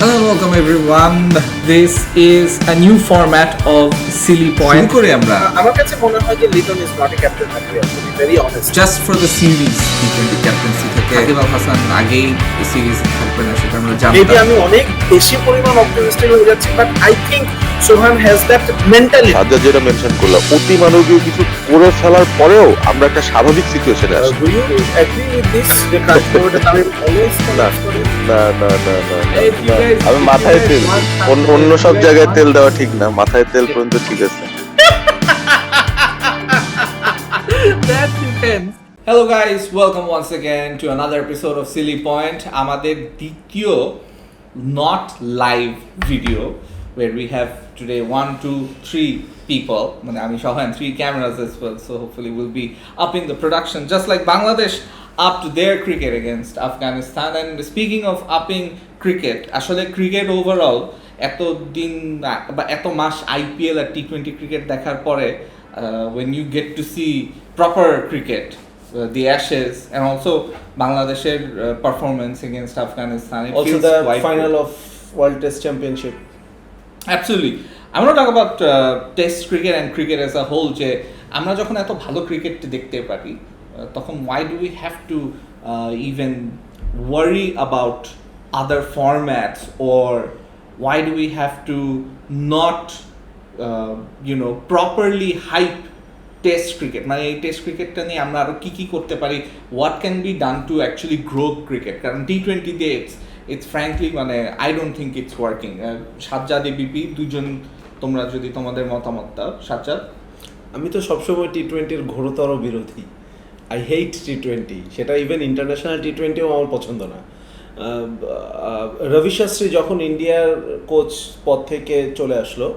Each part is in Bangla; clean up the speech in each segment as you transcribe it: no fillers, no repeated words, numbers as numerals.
Hello, welcome everyone. This is a new format of Silly Point. শুরু করি আমরা আমার কাছে মনে হয় যে Liton is not a captain থাকবে আসলে very honest Just for the series. টি-20 ক্যাপ্টেন্সি থেকে সাকিব আল হাসান আগেই এই সিরিজ থাকবে না সেটা আমরা মেবি জানতাম। আমি অনেক বেশি পরিমাণ অপটিমিস্টিক হয়ে যাচ্ছি but I think Sohan has that mentality Sajjad যেটা মেনশন করলাম অতি মানবীয় কিছু করে ফেলার পরেও আমরা একটা স্বাভাবিক সিচুয়েশনে আসি। Do you agree with this যে কাজটা আমি অলওয়েজ না না না না না না, আমি মাথায় তেল অন্য সব জায়গায় তেল দেওয়া ঠিক না, মাথায় তেল পর্যন্ত ঠিক আছে। That depends. Hello guys, welcome once again to another episode of Silly Point. আমাদের দ্বিতীয় not live video where we have today 1, 2, 3 people. মানে আমি সহ and 3 cameras as well. So hopefully we'll be upping the production just like Bangladesh upped their cricket against Afghanistan. And speaking of upping cricket, আসলে cricket overall এত দিন বা এত মাস IPL আর T20 cricket দেখার পরে when you get to see proper cricket, the Ashes, and also Bangladesh's performance against Afghanistan. It Also feels the quite final good. of World Test Championship. Absolutely. I want to talk about Test cricket and cricket as a whole. যে আমরা যখন এত ভালো ক্রিকেট দেখতে পারি তখন why do we have to even worry about other formats, or why do we have to not properly hype test cricket? মানে এই টেস্ট ক্রিকেটটা নিয়ে আমরা আরও কী কী করতে পারি, what can be done to actually grow cricket? কারণ T20 দিয়ে ইটস ফ্র্যাঙ্কলি মানে I don't think it's working. Sajjad ABP দুজন, তোমরা যদি তোমাদের মতামত দাও। সাজ্জাদ? আমি তো সবসময় T20-র ঘোরতর বিরোধী। আই হেট T20, সেটা ইভেন ইন্টারন্যাশনাল T20ও আমার পছন্দ না। রবি শাস্ত্রী যখন ইন্ডিয়ার কোচ পদ থেকে চলে আসলো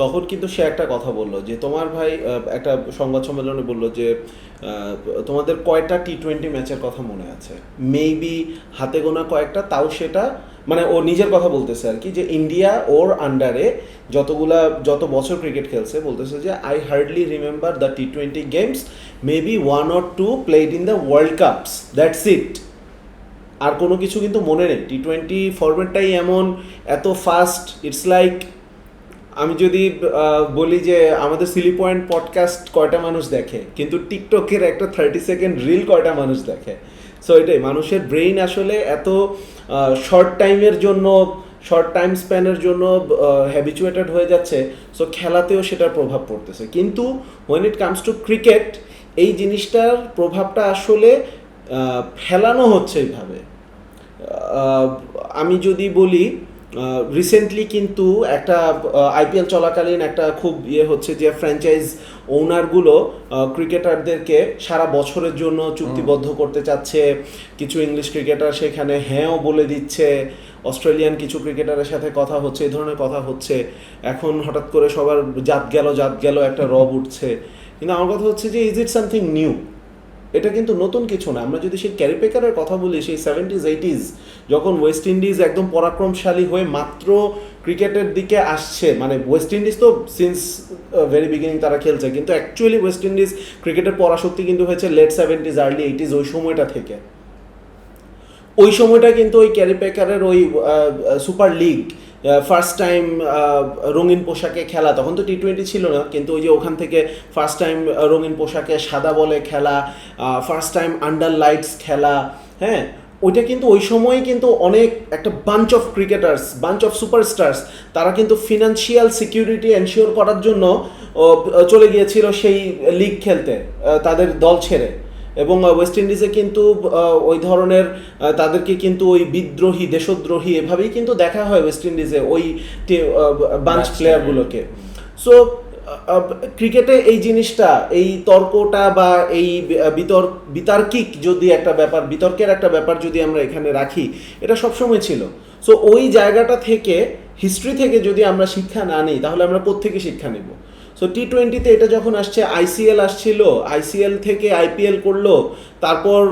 তখন কিন্তু সে একটা কথা বললো যে তোমার ভাই একটা সংবাদ সম্মেলনে বললো যে তোমাদের কয়টা T20 ম্যাচের কথা মনে আছে? মেবি হাতে গোনা কয়েকটা, তাও সেটা মানে ও নিজের কথা বলতেছে আর কি, যে ইন্ডিয়া ওর আন্ডারে যত বছর ক্রিকেট খেলছে বলতেছে যে I hardly remember the T20 games, maybe 1 or 2 played in the world cups, that's it. আর কোনো কিছু কিন্তু মনে নেই। T20 ফরম্যাটটাই এমন, এত ফাস্ট, ইটস লাইক আমি যদি বলি যে আমাদের সিলি পয়েন্ট পডকাস্ট কয়টা মানুষ দেখে, কিন্তু টিকটকের একটা 30 সেকেন্ড রিল কয়টা মানুষ দেখে। সো এটাই, মানুষের ব্রেইন আসলে এত শর্ট টাইম স্প্যানের জন্য হ্যাবিচুয়েটেড হয়ে যাচ্ছে। সো খেলাতেও সেটার প্রভাব পড়তেছে, কিন্তু when it comes to cricket এই জিনিসটার প্রভাবটা আসলে ফেলানো হচ্ছে এইভাবে। আমি যদি বলি রিসেন্টলি কিন্তু একটা IPL চলাকালীন একটা খুব হচ্ছে যে ফ্র্যাঞ্চাইজ ওনারগুলো ক্রিকেটারদেরকে সারা বছরের জন্য চুক্তিবদ্ধ করতে চাচ্ছে। কিছু ইংলিশ ক্রিকেটার সেখানে হ্যাঁও বলে দিচ্ছে, অস্ট্রেলিয়ান কিছু ক্রিকেটারের সাথে কথা হচ্ছে, এই ধরনের কথা হচ্ছে। এখন হঠাৎ করে সবার জাত গেল একটা রব উঠছে। কিন্তু আমার কথা হচ্ছে যে ইজ ইট সামথিং নিউ? এটা কিন্তু নতুন কিছু না। আমরা যদি সেই ক্যারি পেকারের কথা বলি, সেই 70s 80s যখন ওয়েস্ট ইন্ডিজ একদম পরাক্রমশালী হয়ে মাত্র ক্রিকেটের দিকে আসছে, মানে ওয়েস্ট ইন্ডিজ তো সিন্স ভেরি বিগিনিং তারা খেলছে, কিন্তু অ্যাকচুয়ালি ওয়েস্ট ইন্ডিজ ক্রিকেটের পরাশক্তি কিন্তু হয়েছে লেট 70s আর্লি 80s, ওই সময়টা থেকে। ওই সময়টা কিন্তু ওই ক্যারি পেকারের ওই সুপার লিগ ফার্স্ট টাইম রঙিন পোশাকে খেলা, তখন তো T20 ছিল না, কিন্তু ওই যে ওখান থেকে ফার্স্ট টাইম রঙিন পোশাকে সাদা বলে খেলা, ফার্স্ট টাইম আন্ডার লাইটস খেলা, হ্যাঁ, ওইটা কিন্তু ওই সময় কিন্তু অনেক একটা bunch of cricketers, bunch of superstars, তারা কিন্তু ফিনান্সিয়াল সিকিউরিটি এনশিওর করার জন্য চলে গিয়েছিল সেই লিগ খেলতে তাদের দল ছেড়ে। এবং ওয়েস্ট ইন্ডিজে কিন্তু ওই ধরনের তাদেরকে কিন্তু ওই বিদ্রোহী, দেশদ্রোহী এভাবেই কিন্তু দেখা হয় ওয়েস্ট ইন্ডিজে ওই বাঞ্চ প্লেয়ারগুলোকে। সো ক্রিকেটে এই জিনিসটা, এই তর্কটা বা এই বিতার্কিক যদি একটা ব্যাপার, বিতর্কের একটা ব্যাপার যদি আমরা এখানে রাখি, এটা সবসময় ছিল। সো ওই জায়গাটা থেকে, হিস্ট্রি থেকে যদি আমরা শিক্ষা না নিই তাহলে আমরা কোত্থেকে শিক্ষা নিব? সো T20-তে এটা যখন আসছে, ICL আসছিল, ICL থেকে IPL করলো, তারপর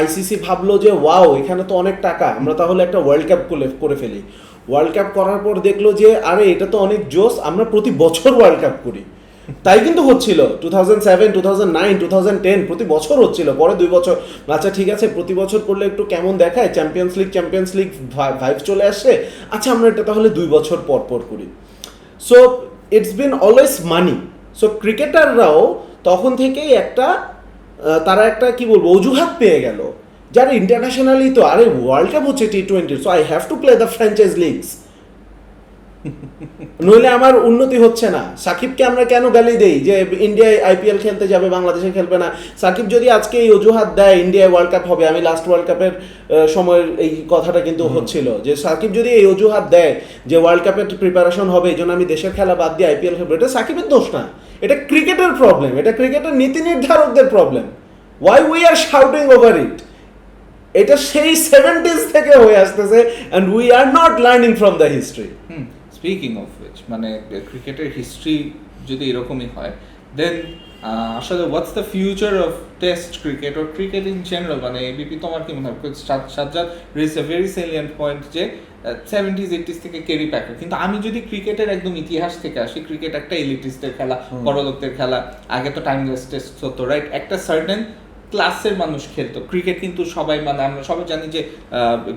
ICC ভাবলো যে ওয়াও এখানে তো অনেক টাকা, আমরা তাহলে একটা ওয়ার্ল্ড কাপ করে ফেলি। ওয়ার্ল্ড কাপ করার পর দেখলো যে আরে এটা তো অনেক জোস, আমরা প্রতি বছর ওয়ার্ল্ড কাপ করি। তাই কিন্তু হচ্ছিল 2007, 2009, 2010 প্রতি বছর হচ্ছিল, পরে 2 বছর আচ্ছা ঠিক আছে প্রতি বছর করলে একটু কেমন দেখায়, চ্যাম্পিয়ন্স লিগ ভাইব চলে আসছে, আচ্ছা আমরা এটা তাহলে 2 বছর পর পর করি। So it's been always money. So ক্রিকেটাররাও তখন থেকেই একটা তারা একটা কি বলবো অজুহাত পেয়ে গেল, যারা ইন্টারন্যাশনালি তো আরে ওয়ার্ল্ড কাপ হচ্ছে T20, so I have to play the franchise leagues, নইলে আমার উন্নতি হচ্ছে না। সাকিবকে আমরা কেন গালি দেই যে ইন্ডিয়ায় আইপিএল খেলতে যাবে, বাংলাদেশে খেলবে না? সাকিব যদি আজকে এই অজুহাত দেয় ইন্ডিয়ায় ওয়ার্ল্ড কাপ হবে, আমি লাস্ট ওয়ার্ল্ড কাপের সময় এই কথাটা কিন্তু হচ্ছিল যে সাকিব যদি এই অজুহাত দেয় যে ওয়ার্ল্ড কাপের প্রিপারেশন হবে এই জন্য আমি দেশের খেলা বাদ দিয়ে আইপিএল খেলবো, এটা সাকিবের দোষ না, এটা ক্রিকেটের প্রবলেম, এটা ক্রিকেটের নীতি নির্ধারকদের problem. Why we are shouting over it? এটা সেই 70s থেকে হয়ে আসতেছে and we are not learning from the history. Speaking of which, মানে ক্রিকেটের হিস্ট্রি যদি এরকমই হয় দেন আসলে what's the future of test cricket or cricket in general? মানে এবিপি তোমার কি মনে হয়? Sajjad raised a very salient point যে 70s 80s থেকে ক্যারি প্যাকার, কিন্তু আমি যদি ক্রিকেটের একদম ইতিহাস থেকে আসি, ক্রিকেট একটা এলিটিস্টের খেলা, বড়লোকদের খেলা, আগে তো টাইমলেস টেস্ট হতো, রাইট? একটা সার্টেন ক্লাসের মানুষ খেলতো ক্রিকেট, কিন্তু সবাই মানে আমরা সবাই জানি যে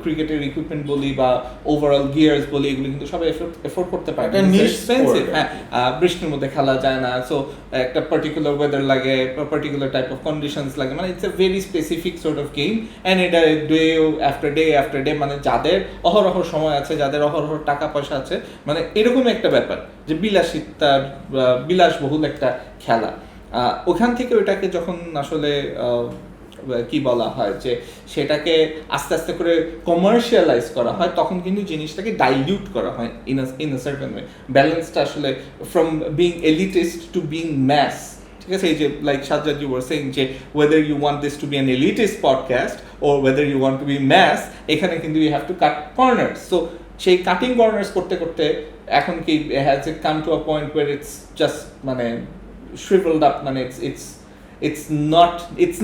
ক্রিকেটের ইকুইপমেন্ট বলি বা ওভারঅল গিয়ার্স বলি এগুলো কিন্তু সবাই এফোর্ড করতে পারে, এক্সপেন্সিভ। হ্যাঁ, বৃষ্টির মধ্যে খেলা যায় না, সো একটা পার্টিকুলার ওয়েদার লাগে, পার্টিকুলার টাইপ অফ কন্ডিশনস লাগে, মানে it's a very specific sort of game and এটা ডে আফটার ডে মানে যাদের অহরহ সময় আছে, যাদের অহরহ টাকা পয়সা আছে, মানে এরকমই একটা ব্যাপার যে বিলাসিতার বিলাসবহুল একটা খেলা। ওখান থেকে ওইটাকে যখন আসলে কি বলা হয় যে সেটাকে আস্তে আস্তে করে কমার্শিয়ালাইজ করা হয়, তখন কিন্তু জিনিসটাকে ডাইলিউট করা হয় ইন আ সার্টেন ওয়ে। ব্যালেন্সটা আসলে from being elitist to being mass, ঠিক আছে? এই যে like Sajjad you were saying যে whether you want this to be an elitist podcast or whether you want to be mass, এখানে কিন্তু you have to cut corners. So সেই কাটিং কর্নার্স করতে করতে এখন কি has it come to a point where it's just মানে shriveled up, মানে it's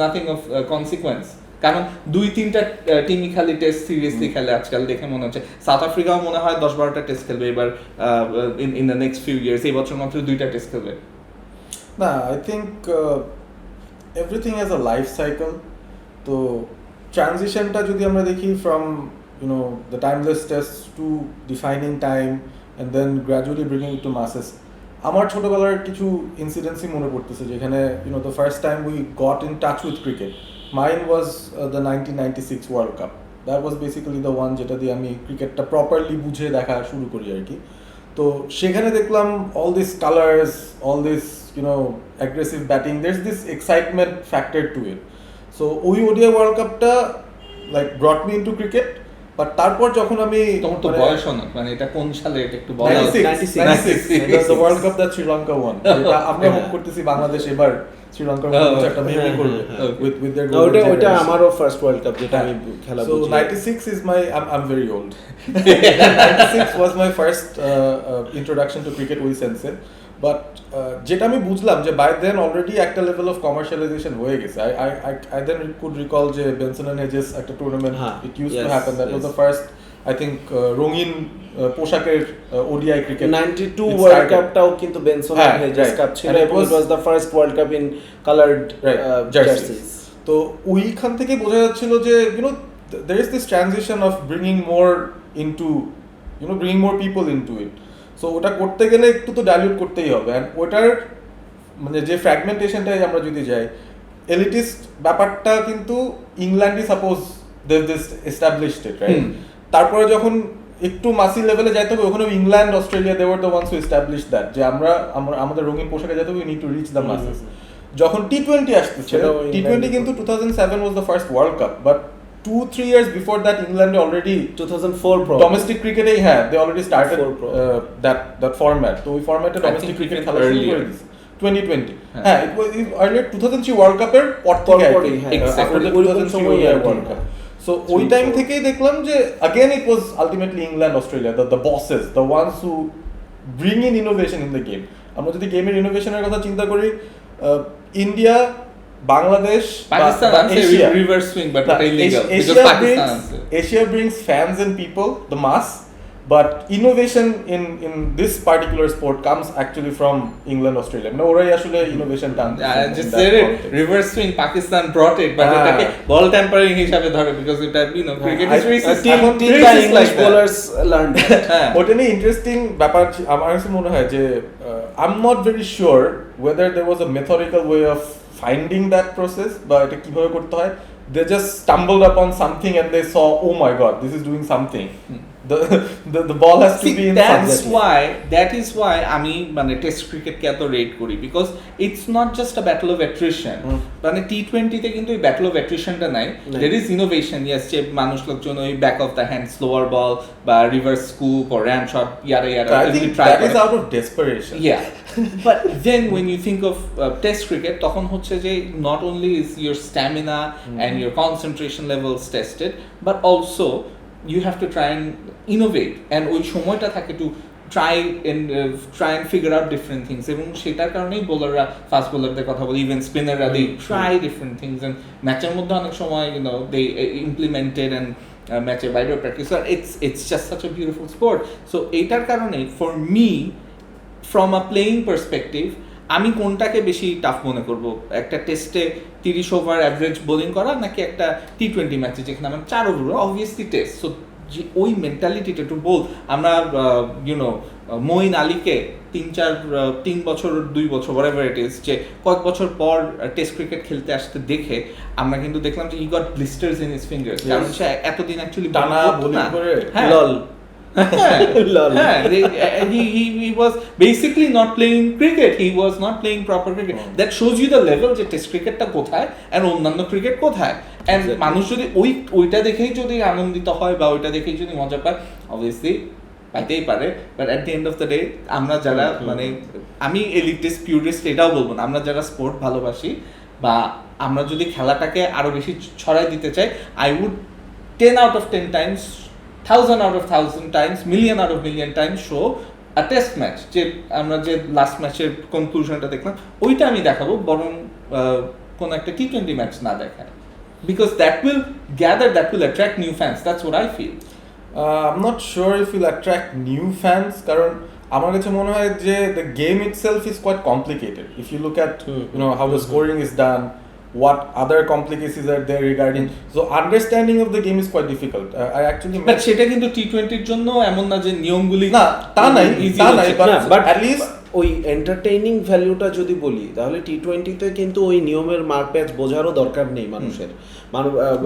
nothing of consequence, কারণ 2-3টা টিমই খালি টেস্ট সিরিয়াসলি খেলে আজকাল দেখে মনে হচ্ছে। সাউথ আফ্রিকাও মনে হয় 10-12টা টেস্ট খেলবে এবার in the next few years, এই বছর মাত্র 2টা টেস্ট খেলবে। না, I think everything has a life cycle. তো ট্রানজিশনটা যদি আমরা দেখি from the timeless test to defining time and then gradually bringing it to masses, আমার ছোটবেলার কিছু ইনসিডেন্টসই মনে পড়তেছে যেখানে the first time we got in touch with cricket, mine was the 1996 world cup. That was basically the one যেটা দিয়ে আমি ক্রিকেটটা প্রপারলি বুঝে দেখা শুরু করি আর কি। তো সেখানে দেখলাম all this colours, all this aggressive batting, there's this excitement factor to it. So ওই ওডিআই ওয়ার্ল্ড কাপটা like brought me into cricket. But তারপর যখন আমি, তোমার তো বয়স অনেক, মানে এটা কোন সালে এটা একটু বলা? 96 the world cup that Sri Lanka one, এটা আমরা হোপ করতেছি বাংলাদেশ এবার শ্রীলঙ্কার মধ্যে একটা মেবি করবে উইথ देयर ওটা আমারও ফার্স্ট ওয়ার্ল্ড কাপ যেটা আমি খেলা বুঝি। So 96 is my I'm very old. 96 was my first introduction to cricket ওই সেন্সে। বাট যেটা আমি বুঝলাম যে বাই দেন অলরেডি একটা লেভেল অফ কমার্শিয়ালাইজেশন হয়ে গেছে। I then could recall যে বেনসন এন্ড হেজেস একটা tournament, it used to happen, that was the first I think রঙিন পোশাকের ওডিআই ক্রিকেট। 92 ওয়ার্ল্ড কাপটাও কিন্তু বেনসন এন্ড হেজেস কাপ ছিল, it was the first world cup in colored jerseys. তো ওইখান থেকে বোঝা যাচ্ছিল যে there is this transition of bringing more into bringing more people into it. So ওটা করতে গেলে একটু তো ডাইলিউট করতেই হবে। অ্যান্ড ওটার মানে যে ফ্র্যাগমেন্টেশনটাই আমরা যদি যাই, এলিটিস্ট ব্যাপারটা কিন্তু ইংল্যান্ডই suppose this established it, right? তারপরে যখন একটু মাসি লেভেলে যাইতে হবে, ওখানে England, Australia, they were the ones who establish that যে আমরা আমাদের রঙিন পোশাকে যেতে হবে, we need to reach the masses. যখন T20 আসতেছে, T20 কিন্তু 2007 was the first World Cup, but 2-3 years before that England already 2004 pro domestic cricket they already started that format. So we formatted domestic cricket খেলা শুরু করে দিয়েছে 2020. হ্যাঁ, it was earlier 2003 World Cup এর পর থেকে after the 2003 World Cup. So ওই টাইম থেকেই দেখলাম যে again it was ultimately England, Australia, the bosses, the ones who bring in innovation in the game. আমরা যদি গেমের ইনোভেশনের কথা চিন্তা করি, India, Bangladesh, Pakistan reverse swing, but illegal because Pakistan Asia brings fans and people, the mass, But innovation in this particular sport comes actually from England, Australia. No, ওরাই আসলে innovation টানছে I in just that said it. context. Reverse swing, Pakistan brought it, but Ah. এটাকে ball tampering হিসাবে ধরে because এটা cricket is racist. এখন Till the Racist English like that. bowlers learned that. হ্যাঁ। ওটা নিয়ে ইন্টারেস্টিং ব্যাপার আমার কাছে মনে হয় যে I am not very sure whether there was a methodical way of finding that process বা এটা কিভাবে করতে হয় they just stumbled upon something and they saw, oh my god, this is doing something. The ball has to See, be in that's something. that is why আমি মানে টেস্ট ক্রিকেটকে এত রেট করি because it's not just a battle of attrition মানে টি-20তে কিন্তু এই ব্যাটল অফ অ্যাট্রিশনটা নাই দের ইজ ইনোভেশন ইয়েস যে মানুষ লোকজন ওই back of the hand slower ball বা reverse scoop or ram shot ইয়ারা I think that is out of desperation. Yeah, but then when you think of test cricket, তখন হচ্ছে যে not only is your stamina and your concentration levels tested, but also you have to try and innovate and ওই সময়টা থাকে to try and figure out different things এবং সেটার কারণেই বোলাররা ফাস্ট বোলারদের কথা বলি even স্পিনাররা they try different things and ম্যাচের মধ্যে অনেক সময় they implemented and ম্যাচের বাইরেও প্র্যাকটিস আর it's just such a beautiful sport so এইটার কারণে for me from a playing perspective আমি কোনটাকে বেশি টাফ মনে করব একটা টেস্টে 30 ওভার অ্যাভারেজ বোলিং করা নাকি একটা টি-20 ম্যাচে যেখানে আমার 4 ওভার অবভিয়াসলি টেস্ট সো যে ওই মেন্টালিটিটা টু বল আমরা মঈন আলীকে 3 বছর 2 বছর whatever it is যে কয়েক বছর পর টেস্ট ক্রিকেট খেলতে আসতে দেখে আমরা কিন্তু দেখলাম যে he got blisters in his fingers কারণ সে এতদিন অ্যাকচুয়ালি টানা বোলিং করে lol lol he was basically not playing cricket he was not playing proper cricket that shows you the level যে টেস্ট ক্রিকেটটা কোথায় and অন্যান্য ক্রিকেট কোথায় and মানুষ যদি ওইটা দেখেই যদি আনন্দিত হয় বা ওইটা দেখেই যদি মজা পায় obviously পাইতেই পারে but at the end of the day আমরা যারা মানে আমি এলিটিস্ট পিউরিস্ট এটাও বলবো না আমরা যারা স্পোর্ট ভালোবাসি বা আমরা যদি খেলাটাকে আরো বেশি ছড়াই দিতে চাই I would 10 out of 10 times 1000 out of 1000 times million out of million times show a test match যে আমরা যে লাস্ট ম্যাচের কনক্লুশনটা দেখলাম ওইটা আমি দেখাবো বরং কোন একটা টি-20 ম্যাচ না দেখায় because that will attract new fans that's what I feel I'm not sure if you'll attract new fans কারণ আমার কাছে মনে হয় যে the game itself is quite complicated if you look at how the scoring is done what other complications are there regarding so understanding of the game is quite difficult I actually but সেটা কিন্তু টি-20 এর জন্য এমন না যে নিয়মগুলি না তা নাই but at least ওই এন্টারটেইনিং ভ্যালুটা যদি বলি তাহলে টি-20তে কিন্তু ওই নিয়মের মারপ্যাচ বোঝারও দরকার নেই মানুষের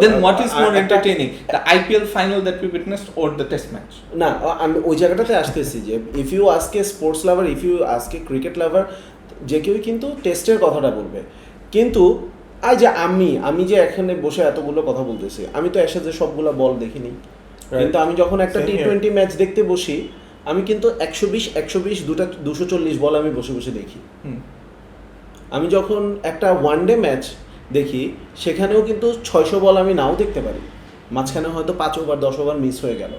then what is more entertaining the IPL final that we witnessed or the test match না আমি ওই জায়গাটাতে আসতেছি যে if you ask a sports lover if you ask a cricket lover যে কেউ কিন্তু টেস্টের কথাটা বলবে কিন্তু যে আমি যে এখানে বসে এতগুলো কথা বলতেছি আমি তো এসে যে সবগুলো বল দেখিনি কিন্তু আমি যখন একটা টি-20 ম্যাচ দেখতে বসি আমি কিন্তু 120 240 বল আমি বসে বসে দেখি আমি যখন একটা ওয়ানডে ম্যাচ দেখি সেখানেও কিন্তু 600 বল আমি নাও দেখতে পারি মাঝখানে হয়তো 5 ওভার 10 ওভার মিস হয়ে গেল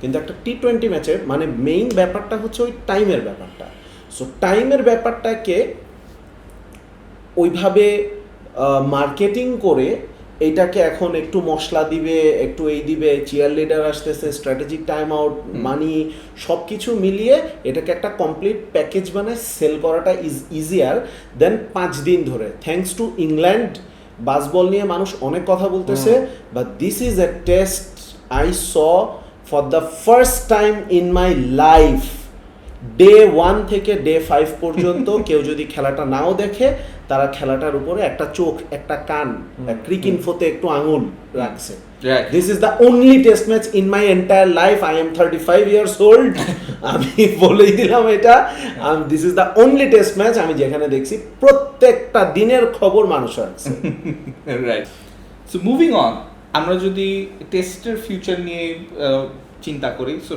কিন্তু একটা টি-20 ম্যাচে মানে মেইন ব্যাপারটা হচ্ছে ওই টাইমের ব্যাপারটা সো টাইমের ব্যাপারটাকে ওইভাবে মার্কেটিং করে এইটাকে এখন একটু মশলা দিবে একটু এই দিবে চিয়ার লিডার আসতেছে স্ট্র্যাটেজিক টাইম আউট মানি সব কিছু মিলিয়ে এটাকে একটা কমপ্লিট প্যাকেজ বানায় সেল করাটা ইজ ইজিয়ার দেন 5 দিন ধরে থ্যাঙ্কস টু ইংল্যান্ড বাসবল নিয়ে মানুষ অনেক কথা বলতেছে but this is a test I saw for the first time in my life day 1 থেকে ডে 5 পর্যন্ত কেউ যদি খেলাটা নাও দেখে তারা খেলাটার উপরে একটা চোখ একটা কান ক্রিক ইনফোতে একটু আঙুল রাখছে this is the only test match in my entire life I am 35 years old আমি বলেই দিলাম এটা this is the only test match আমি যেখানে দেখছি প্রত্যেকটা দিনের খবর মানুষ রাখছে রাইট সো মুভিং অন আমরা যদি টেস্টের ফিউচার নিয়ে চিন্তা করি সো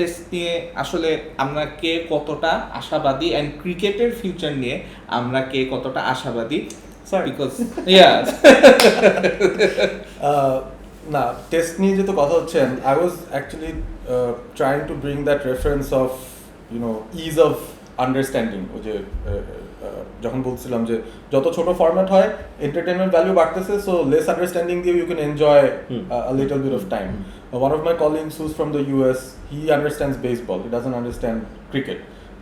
টেস্ট নিয়ে আসলে আমরা কে কতটা আশাবাদী এন্ড ক্রিকেটের ফিউচার নিয়ে আমরা কে কতটা আশাবাদী বিকজ না টেস্ট নিয়ে যেহেতু কথা হচ্ছেন I was actually trying to bring that reference of ease of understanding ওই যে যখন বলছিলাম যে যত ছোট ফরম্যাট হয় এন্টারটেইনমেন্ট ভ্যালু বাড়তেছে সো লেস আন্ডারস্ট্যান্ডিং দিয়ে you can enjoy a little bit of time. One of my colleagues who's from the US, he understands baseball, he doesn't understand cricket.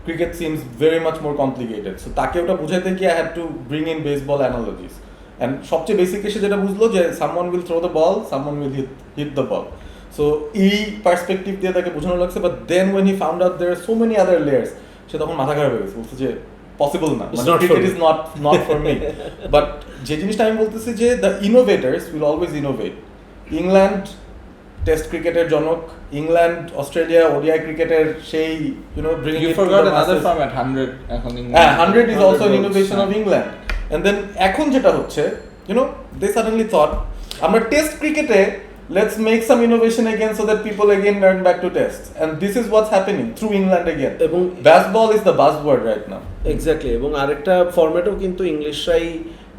Cricket seems very much more complicated, so তাকে ওটা বুঝাইতে গিয়ে I had to bring in baseball analogies. And সবচেয়ে বেসিক এসে যেটা বুঝলো যে someone will throw the ball, someone will hit the ball. So এই পার্সপেক্টিভ দিয়ে তাকে বোঝানো লাগছে, but then when he found out there are so many other layers, সে তখন মাথা খারাপ হয়ে গেছে, বলছে যে পসিবল না, cricket is not for me. But যে জিনিসটা আমি বলতেছি যে the innovators will always innovate. England test ক্রিকেটের জনক, ইংল্যান্ড অস্ট্রেলিয়া ওডিআই ক্রিকেটের সেই bring You forgot another format 100 এখন হ্যাঁ 100 is also an innovation of England. And then এখন যেটা হচ্ছে they suddenly thought আমরা টেস্ট ক্রিকেটে let's make some innovation again so that people again learn back to tests, and this is what's happening through England again. এবং baseball is the buzzword right now. Exactly, এবং আরেকটা ফরম্যাটও কিন্তু ইংলিশরাই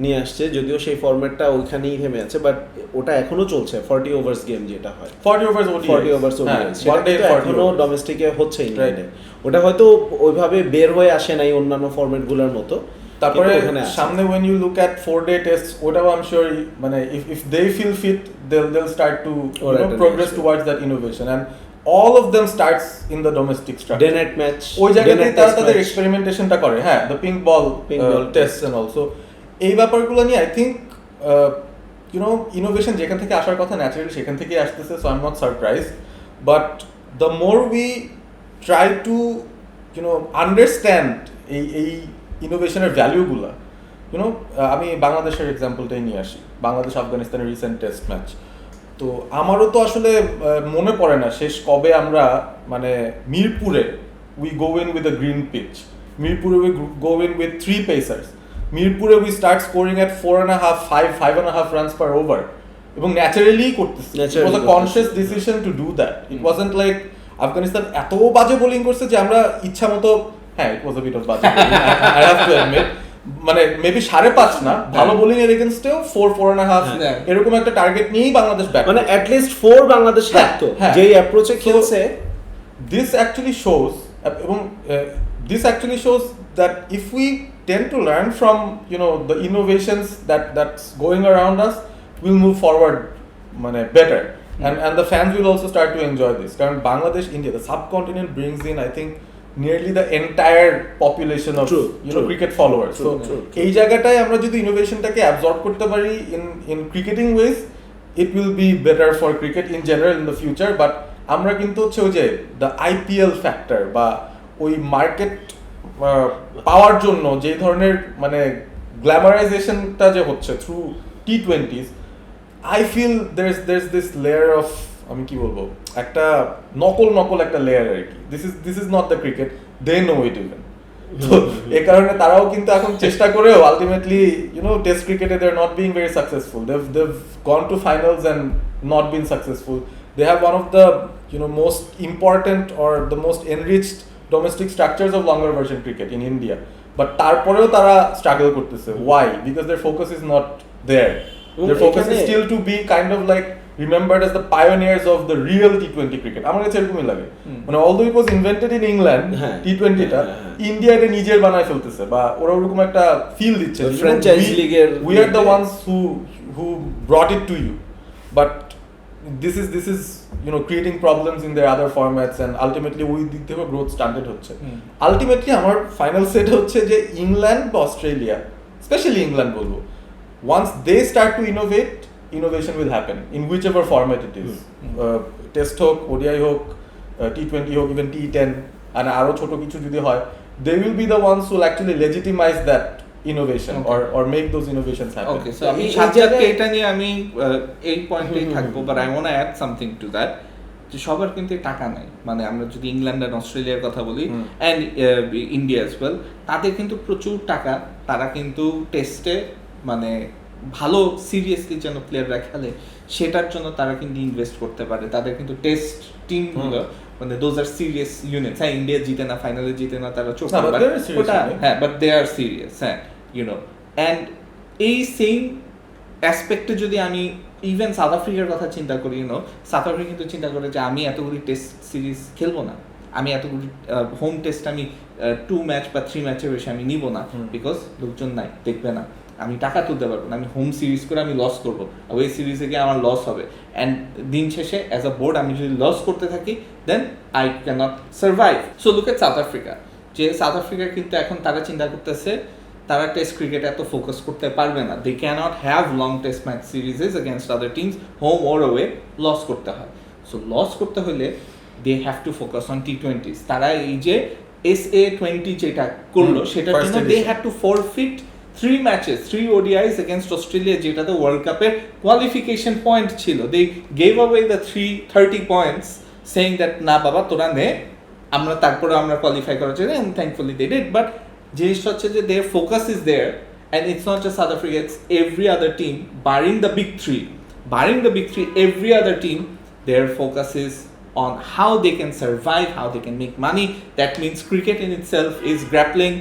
নিয়ে আসছে, যদিও সেই ফরম্যাটটা ওইখানেই থেমে আছে, বাট ওটা এখনো চলছে 40 ওভার্স গেম যেটা হয় 40 overs ODI 40 ওভার্স সেটা কিন্তু এখনো ডোমেস্টিকে হচ্ছে ইংল্যান্ডে। ওটা হয়তো ওইভাবে বের হয়ে আসে নাই অন্যান্য ফরম্যাটগুলোর মতো। তারপরে সামনে when you look at 4-day tests, ওটাও I'm sure মানে if they feel fit they'll start to progress towards that innovation, and all of them starts in the domestic structure. Day night match ওই জায়গাতেই তারা তাদের এক্সপেরিমেন্টেশনটা করে, হ্যাঁ the pink ball tests and also এই ব্যাপারগুলো নিয়ে I think innovation যেখান থেকে আসার কথা ন্যাচারালি সেখান থেকেই আসতেছে, so I'm not surprised, but the more we try to understand এই ইনোভেশনের ভ্যালুগুলো, আমি বাংলাদেশের এক্সাম্পলটাই নিয়ে আসি, বাংলাদেশ আফগানিস্তানের রিসেন্ট টেস্ট ম্যাচ। তো আমারও তো আসলে মনে পড়ে না শেষ কবে আমরা মানে মিরপুরে we go in with a green pitch, মিরপুরে we go in with 3 pacers, মিরপুরে we start scoring at 4.5 5.5 runs per over, এবং ন্যাচারালি করতেছি। It was a conscious decision to do that. It wasn't like Afghanistan এত বাজে বোলিং করছে যে আমরা ইচ্ছা মতো, হ্যাঁ it was a bit of বাজে, আই হ্যাভ টু অ্যাডমিট, মানে মেবি 5.5 না, ভালো বোলিং এর এগেইনস্টেও 4.5 এরকম একটা টার্গেট নিয়েই বাংলাদেশ ব্যাট, মানে অ্যাট লিস্ট 4 বাংলাদেশ রাখতো যেই অ্যাপ্রোচে খেলছে। দিস অ্যাকচুয়ালি শোজ, এবং this actually shows that if we tend to learn from the innovations that's going around us, will move forward মানে better, and the fans will also start to enjoy this, কারণ Bangladesh, India, the subcontinent brings in I think nearly the entire population of cricket followers. So এই জায়গাটায় আমরা যদি ইনোভেশনটাকে অ্যাবজর্ব করতে পারি in cricketing ways, it will be better for cricket in general in the future. But আমরা কিন্তু হচ্ছে ওই যে the IPL factor বা ওই মার্কেট পাওয়ার জন্য যে ধরনের মানে গ্ল্যামারাইজেশনটা যে হচ্ছে through T20s, I feel there's this layer of, আমি কি বলবো, একটা নকল একটা লেয়ার আর কি। This is not the cricket, they know it even. তো এই কারণে তারাও কিন্তু এখন চেষ্টা করেও আলটিমেটলি টেস্ট ক্রিকেটে they are not being very successful, they've gone to finals and not been successful. They have one of the most important or the most enriched domestic structures of longer version cricket in India, but তারপরেও তারা স্ট্রাগল করতেছে। Why? Because their focus is not there. Their focus is still to be kind of like remembered as the pioneers of the real T20 cricket. আমার কাছে এরকমই লাগে, মানে although it was invented in England, T20টা ইন্ডিয়া এটা নিজের বানায় ফেলতেছে, বা ওরা ওরকম একটা ফিল দিচ্ছে ফ্র্যাঞ্চাইজ লিগের, we are the ones who brought it to you, but this is creating problems in their other formats, and ultimately ওই দিক থেকে গ্রোথ স্টান্টেড হচ্ছে। আলটিমেটলি আমার ফাইনাল সেট হচ্ছে যে ইংল্যান্ড বা অস্ট্রেলিয়া, স্পেশালি ইংল্যান্ড বলবো, once they start to innovate, innovation will happen in whichever format it is. Test হোক, ODI হোক, T20 হোক, even T10, and আরো ছোট কিছু যদি হয়, they will be the ones who will actually legitimize that innovation, or make those innovations happen. Okay, so আমি সাজ্জাদকে এটা নিয়ে আমি এই পয়েন্টেই থাকবো, but I want to add something to that. যে সবার কিন্তু টাকা নাই, মানে আমরা যদি ইংল্যান্ড আর অস্ট্রেলিয়ার কথা বলি অ্যান্ড ইন্ডিয়া অ্যাজ ওয়েল, তাদের কিন্তু প্রচুর টাকা, তারা কিন্তু টেস্টে মানে ভালো সিরিয়াসলি যেন প্লেয়াররা খেলে সেটার জন্য তারা কিন্তু ইনভেস্ট করতে পারে। তাদের কিন্তু টেস্ট টিমগুলো মানে দোজ আর সিরিয়াস ইউনিটস। হ্যাঁ, ইন্ডিয়া জিতে না, ফাইনালে জিতে না, তারা চোখ ওটা, হ্যাঁ, বাট দে আর সিরিয়াস, হ্যাঁ, অ্যান্ড এই সেম অ্যাসপেক্টে যদি আমি ইভেন সাউথ আফ্রিকার কথা চিন্তা করি, সাউথ আফ্রিকা কিন্তু চিন্তা করে যে আমি এতগুলি টেস্ট সিরিজ খেলবো না, আমি এতগুলো হোম টেস্ট আমি 2 ম্যাচ বা 3 ম্যাচের বেশি আমি নিব না, বিকজ লোকজন নাই, দেখবে না, আমি টাকা তুলতে পারবো না, আমি হোম সিরিজ করে আমি লস করবো, ওই সিরিজে গিয়ে আমার লস হবে, অ্যান্ড দিন শেষে অ্যাজ আ বোর্ড আমি যদি লস করতে থাকি দেন আই ক্যান নট সার্ভাইভ। So look at South Africa, যে সাউথ আফ্রিকা কিন্তু এখন তারা চিন্তা করতেছে তারা টেস্ট ক্রিকেটে এত ফোকাস করতে পারবে না, they cannot have long test match series against other teams, home or away, loss করতে হয়। সো লস করতে হলে they have to focus on T20s। তারা এই যে SA20 যেটা করলো সেটার জন্য they had to forfeit 3 matches, 3 ODIs against Australia, যেটাতে ওয়ার্ল্ড কাপের কোয়ালিফিকেশন পয়েন্ট ছিল। They gave away the 30 points saying that না বাবা তোরা নে, আমরা তারপরে আমরা কোয়ালিফাই করার জন্য, and thankfully they did. But জিনিসটা হচ্ছে যে their focus is there, and it's not just South Africa, it's every other team barring the big three, every other team, their focus is on how they can survive, how they can make money. That means cricket in itself is grappling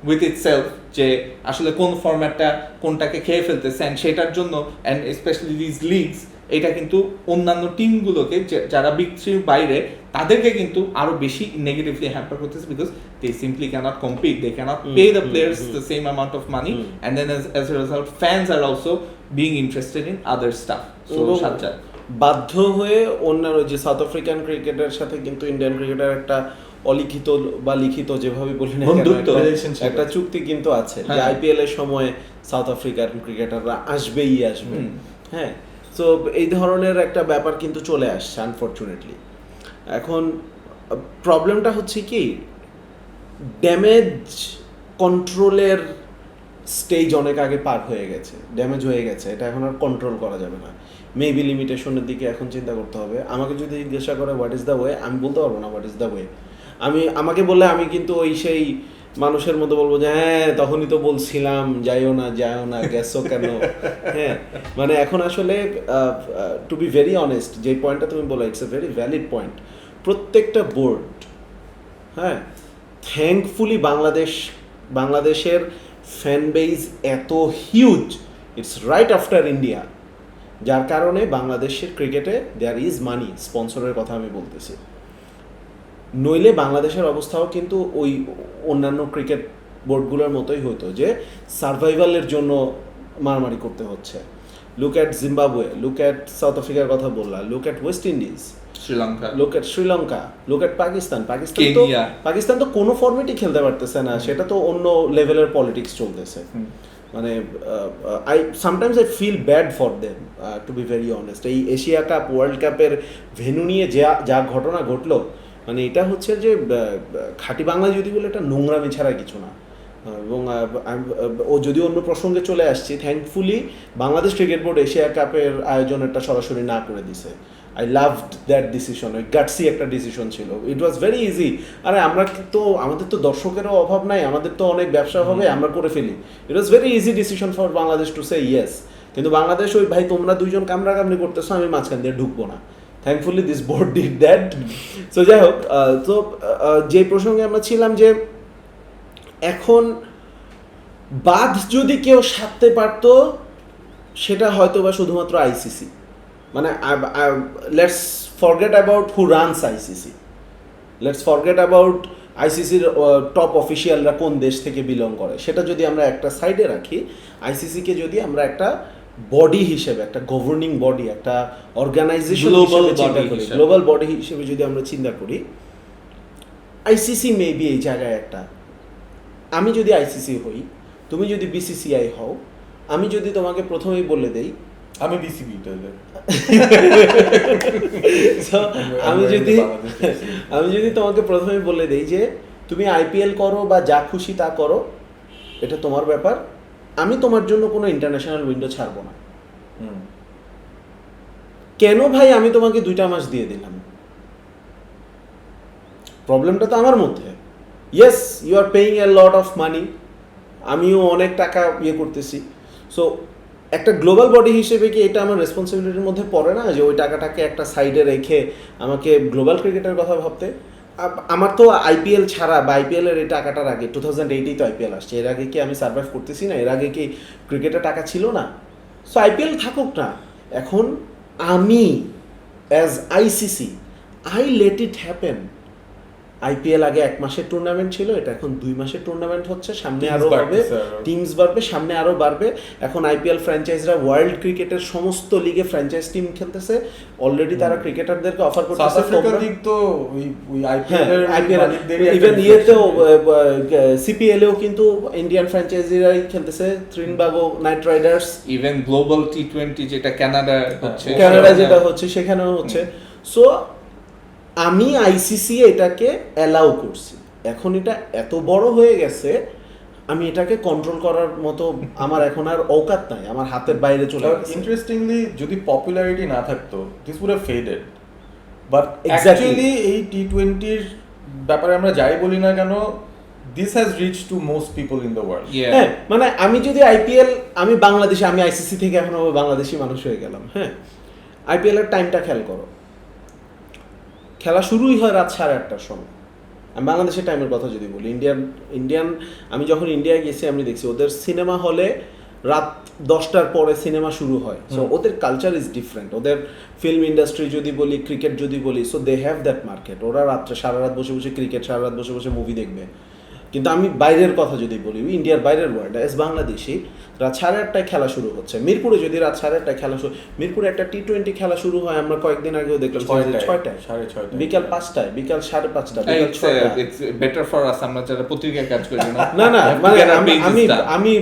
with itself, যে আসলে কোন ফরম্যাটটা কোনটাকে খেয়ে ফেলতেছে, অ্যান্ড সেটার জন্য অ্যান্ড স্পেশালি দিস লিগস, এটা কিন্তু অন্যান্য টিমগুলোকে যারা বিগ থ্রির বাইরে তাদেরকে কিন্তু আরো বেশি নেগেটিভলি হ্যাম্পার করতেছে, because they simply cannot compete, they cannot pay the players the same amount of money, and then as a result fans are also being interested in other stuff. So Sajjad বাধ্য হয়ে অন্যান্য যে সাউথ আফ্রিকান ক্রিকেটের সাথে কিন্তু ইন্ডিয়ান ক্রিকেটের একটা অলিখিত বা লিখিত যেভাবে বলি না একটা চুক্তি কিন্তু আছে, যে IPL এর সময় সাউথ আফ্রিকান ক্রিকেটাররা আসবেই আসবে। হ্যাঁ, তো এই ধরনের একটা ব্যাপার কিন্তু চলে আসছে আনফরচুনেটলি। এখন প্রবলেমটা হচ্ছে কি, ড্যামেজ কন্ট্রোলের স্টেজ অনেক আগে পার হয়ে গেছে, ড্যামেজ হয়ে গেছে, এটা এখন আর কন্ট্রোল করা যাবে না। মেবি লিমিটেশনের দিকে এখন চিন্তা করতে হবে। আমাকে যদি জিজ্ঞাসা করে হোয়াট ইজ দ্য ওয়ে, আমি বলতে পারবো না হোয়াট ইজ দ্য ওয়ে। আমাকে বললে আমি কিন্তু ওই সেই মানুষের মতো বলবো যে হ্যাঁ তখনই তো বলছিলাম যাইও না গেছো কেন। হ্যাঁ, মানে এখন আসলে টু বি ভেরি অনেস্ট, যে পয়েন্টটা তুমি বলো it's a very valid point. প্রত্যেকটা বোর্ড, হ্যাঁ, থ্যাঙ্কফুলি বাংলাদেশের ফ্যান বেজ এত huge, it's right after India, যার কারণে বাংলাদেশের ক্রিকেটে দেয়ার ইজ মানি। স্পন্সরের কথা আমি বলতেছি, নইলে বাংলাদেশের অবস্থাও কিন্তু ওই অন্যান্য ক্রিকেট বোর্ডগুলোর মতোই হতো, যে সার্ভাইভালের জন্য মারামারি করতে হচ্ছে। Look at Zimbabwe, look at south আফ্রিকার কথা বললাম, look at West Indies, Sri Lanka, look at Pakistan তো কোনো ফরম্যাটই খেলতে পারতেছে না, সেটা তো অন্য লেভেলের পলিটিক্স চলতেছে। মানে sometimes I feel bad for them, to be very honest. এই এশিয়া কাপ, ওয়ার্ল্ড কাপের ভেন্যু নিয়ে যা ঘটনা ঘটলো, মানে এটা হচ্ছে যে খাঁটি বাংলা যদি বলে এটা নোংরামি ছাড়া কিছু না। এবং ও যদি অন্য প্রসঙ্গে চলে আসছি, thankfully Bangladesh cricket board Asia কাপের আয়োজনটা সরাসরি না করে দিছে। আই লাভড দ্যাট ডিসিশন, ওই গাটসি একটা ডিসিশন ছিল, ইট ওয়াজ ভেরি ইজি। আরে আমাদের তো দর্শকেরও অভাব নাই, আমাদের তো অনেক ব্যবসা হবে, আমরা করে ফেলি। It was very easy decision for Bangladesh to say yes. কিন্তু বাংলাদেশ ওই ভাই তোমরা দুইজন কামড়াকামড়ি করতেছো, আমি মাঝখান দিয়ে ঢুকবো না। Thankfully this board did that. So যাই হোক, তো যে প্রসঙ্গে আমরা ছিলাম, যে এখন বাদ যদি কেউ সাধতে পারতো, সেটা হয়তো বা শুধুমাত্র ICC। মানে let's forget about who runs ICC, let's forget about ICCর টপ অফিসিয়ালরা কোন দেশ থেকে বিলং করে, সেটা যদি আমরা একটা সাইডে রাখি, ICCকে যদি আমরা একটা বডি হিসেবে, একটা গভর্নিং বডি, একটা অর্গানাইজেশন হিসেবে চিন্তা করি, গ্লোবাল বডি হিসেবে যদি আমরা চিন্তা করি, ICC মেবি এই জায়গায় একটা, আমি যদি ICC হই, তুমি যদি BCCI হও, আমি যদি তোমাকে প্রথমেই বলে দেই আমি BCB, আমি যদি তোমাকে প্রথমেই বলে দেই যে তুমি IPL করো বা যা খুশি তা করো, এটা তোমার ব্যাপার, আমি তোমার জন্য কোনো ইন্টারন্যাশনাল উইন্ডো ছাড়বো না। কেন ভাই আমি তোমাকে 2টা মাস দিয়ে দিলাম? প্রবলেমটা তো আমার মধ্যে। Yes, you are paying a lot of money, আমিও অনেক টাকা করতেছি। সো একটা গ্লোবাল বডি হিসেবে কি এটা আমার রেসপন্সিবিলিটির মধ্যে পড়ে না, যে ওই টাকাটাকে একটা সাইডে রেখে আমাকে গ্লোবাল ক্রিকেটের কথা ভাবতে? আমার তো IPL ছাড়া বা IPL এর এই টাকাটার আগে 2008-এই তো IPL আসছে, এর আগে কি আমি সার্ভাইভ করতেছি না? এর আগে কি ক্রিকেটের টাকা ছিল না? সো IPL থাকুক না, এখন আমি as ICC I let it happen. IPL আগে 1 মাসের টুর্নামেন্ট ছিল, এটা এখন 2 মাসের টুর্নামেন্ট হচ্ছে, সামনে Teams আরো বাড়বে, বাড়তেছে আরো। টিমস বাড়বে, সামনে আরো বাড়বে। এখন আইপিএল ফ্র্যাঞ্চাইজরা ওয়ার্ল্ড ক্রিকেটের সমস্ত লিগে ফ্র্যাঞ্চাইজ টিম খেলতেছে, অলরেডি তারা ক্রিকেটারদেরকে অফার সাউথ করতেছে। আফ্রিকার লিগ তো ওই আইপিএল এর মালিকদেরই একটা ইভেন business ইয়েতেও ছিল। সিপিএলেও কিন্তু ইন্ডিয়ান ফ্র্যাঞ্চাইজিরাই খেলতেছে, Trinbago night Riders, even global T20 যেটা কানাডা হচ্ছে, কানাডা যেটা হচ্ছে সেখানেও হচ্ছে। সো আমি আইসিসি এটাকে অ্যালাউ করছি, এখন এটা এত বড় হয়ে গেছে, আমি এটাকে কন্ট্রোল করার মতো আমার এখন আর অকাত নাই, আমার হাতের বাইরে চলে গেছে। ইন্টারেস্টিংলি যদি পপুলারিটি না থাকতো, this would have faded, but Exactly. Actually এই টি20-র ব্যাপারে আমরা যাই বলি না কেন, this has reach to most people in the world. Yeah. হ্যাঁ, মানে আমি যদি আইপিএল, আমি বাংলাদেশে, আমি আইসিসি থেকে এখন আবার বাংলাদেশি মানুষ হয়ে গেলাম। হ্যাঁ, আইপিএল এর টাইমটা খেয়াল করো, খেলা শুরুই হয় রাত 8:30টার সময়। আমি বাংলাদেশের টাইমের কথা যদি বলি, ইন্ডিয়ান আমি যখন ইন্ডিয়ায় গেছি আমি দেখছি ওদের সিনেমা হলে রাত 10টার পরে সিনেমা শুরু হয়। সো ওদের কালচার ইজ ডিফারেন্ট, ওদের ফিল্ম ইন্ডাস্ট্রি যদি বলি, ক্রিকেট যদি বলি, so they have that market. ওরা রাত্রে সারা রাত বসে বসে ক্রিকেট, সারা রাত বসে বসে মুভি দেখবে। কিন্তু আমি বাইরের কথা যদি বলি, ইন্ডিয়ার বাইরের ওয়ার্ল্ড, এস বাংলাদেশি, রাত 8:30টায় খেলা শুরু হচ্ছে। মিরপুরে যদি রাত 8:30টায় খেলা শুরু, মিরপুরে একটা টি20 খেলা শুরু হয়, আমরা কয়েকদিন আগেও দেখলাম 6টায়, 6:30 বিকাল 5টায়, বিকাল 5:30, বিকাল 6টা। It's better for us, আমরা যারা পত্রিকায় কাজ করি না। না না, We have to মানে get our আমি pages আমি done. আমি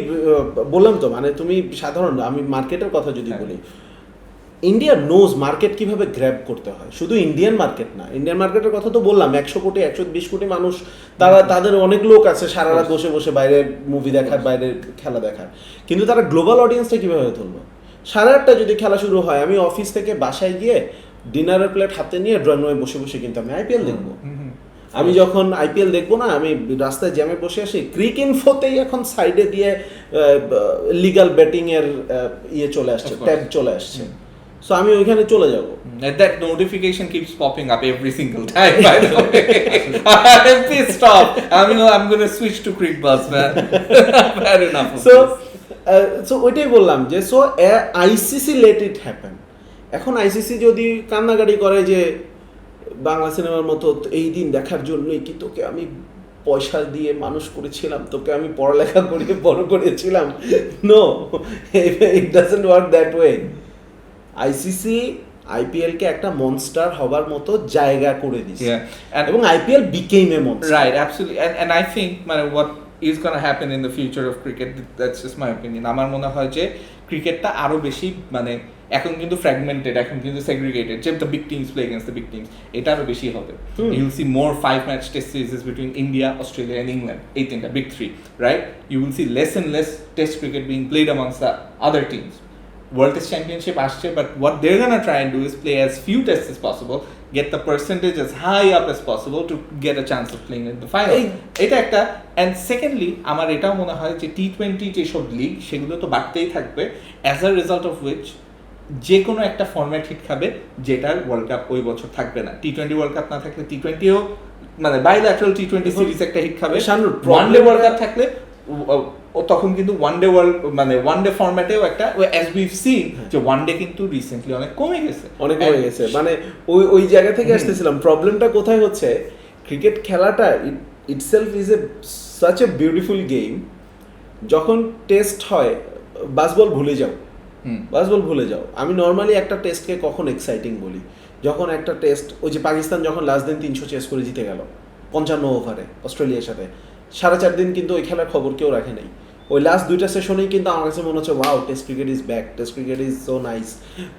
বললাম তো, মানে তুমি সাধারণ, আমি মার্কেটের কথা যদি বলি, ইন্ডিয়া নোজ মার্কেট কিভাবে গ্র্যাব করতে হয়। শুধু ইন্ডিয়ান মার্কেট না, ইন্ডিয়ান মার্কেটের কথা তো বললাম, 100 কোটি 120 কোটি মানুষ, তাদের অনেক লোক আছে সারা রাত বসে বসে বাইরে মুভি দেখার, বাইরে খেলা দেখার, কিন্তু তারা গ্লোবাল অডিয়েন্সটা কিভাবে ধরলো? 8:30টায় যদি খেলা শুরু হয়, আমি অফিস থেকে বাসায় গিয়ে ডিনারের প্লেট হাতে নিয়ে ড্রয়িং রুমে বসে বসে কিন্তু আমি আইপিএল দেখবো। আমি যখন আইপিএল দেখবো না, আমি রাস্তায় জ্যামে বসে আসি, ক্রিক ইনফোতেই এখন সাইডে দিয়ে লিগাল ব্যাটিং এর ইয়ে চলে আসছে, ট্যাব চলে আসছে। সো আমি ওইখানে চলে যাব। That notification keeps popping up every single time, by the way. I'm pissed off. I'm going to switch to Creek Bus, man. Fair enough. So ওইটাই বললাম যে so ICC let it happen. এখন আইসিসি যদি কান্নাকাটি করে যে বাংলা সিনেমার মতো এই দিন দেখার জন্যই কি তোকে আমি পয়সা দিয়ে মানুষ করেছিলাম, তোকে আমি পড়ালেখা করিয়ে বড় করেছিলাম, no, it doesn't work that way. ICC আইপিএলকে একটা মনস্টার হবার মতো জায়গা করে দিয়েছে, এবং IPL became a monster. Right, absolutely. And I think what is going to happen in the future of cricket, that's just my opinion. আমার মনে হয় যে ক্রিকেটটা আরো বেশি, মানে এখন কিন্তু ফ্র্যাগমেন্টেড, এখন কিন্তু সেগ্রিগেটেড, যে the big teams play against the big teams, এটা আরো বেশি হবে। You will see more 5-match test series between India, Australia and England, এই তিনটা big three, right? You will see less and less test cricket being played amongst the other teams. World Test Championship আসছে, but what they're gonna try and do is play as few tests as possible, get the percentage as high up as possible to get a chance of playing in the final. এটা একটা, and secondly আমার এটাও মনে হয় যে টি20 যেসব লিগ সেগুলো তো বাড়তেই থাকবে, as a result of which যে কোনো একটা ফরম্যাট হিট খাবে যেটার ওয়ার্ল্ড কাপ ওই বছর থাকবে না। টি20 ওয়ার্ল্ড কাপ না থাকলে টি20ও, মানে বাইল্যাটারাল টি20 সিরিজ একটা হিট খাবে। ওয়ান ডে ওয়ার্ল্ড কাপ থাকলে ও তখন কিন্তু ওয়ানডে ওয়ানডে ফরম্যাটেও একটা, অ্যাজ উইভ সিন যে ওয়ানডে কিন্তু রিসেন্টলি অনেক কমে গেছে, মানে ওই জায়গা থেকে আসতেছিলাম। প্রবলেমটা কোথায় হচ্ছে, ক্রিকেট খেলাটা itself is a such a beautiful game. যখন টেস্ট হয়, বাসবল ভুলে যাও। আমি নর্মালি একটা টেস্টকে কখন এক্সাইটিং বলি, যখন একটা টেস্ট, ওই যে পাকিস্তান যখন লাস্ট দিন 300 চেস করে জিতে গেল 55 ওভারে অস্ট্রেলিয়ার সাথে, 4.5 দিন কিন্তু ওই খেলার খবর কেউ রাখে নাই। ওই লাস্ট 2টা সেশনেই কিন্তু আমার কাছে মনে হচ্ছে wow, test cricket is back, test cricket is so nice.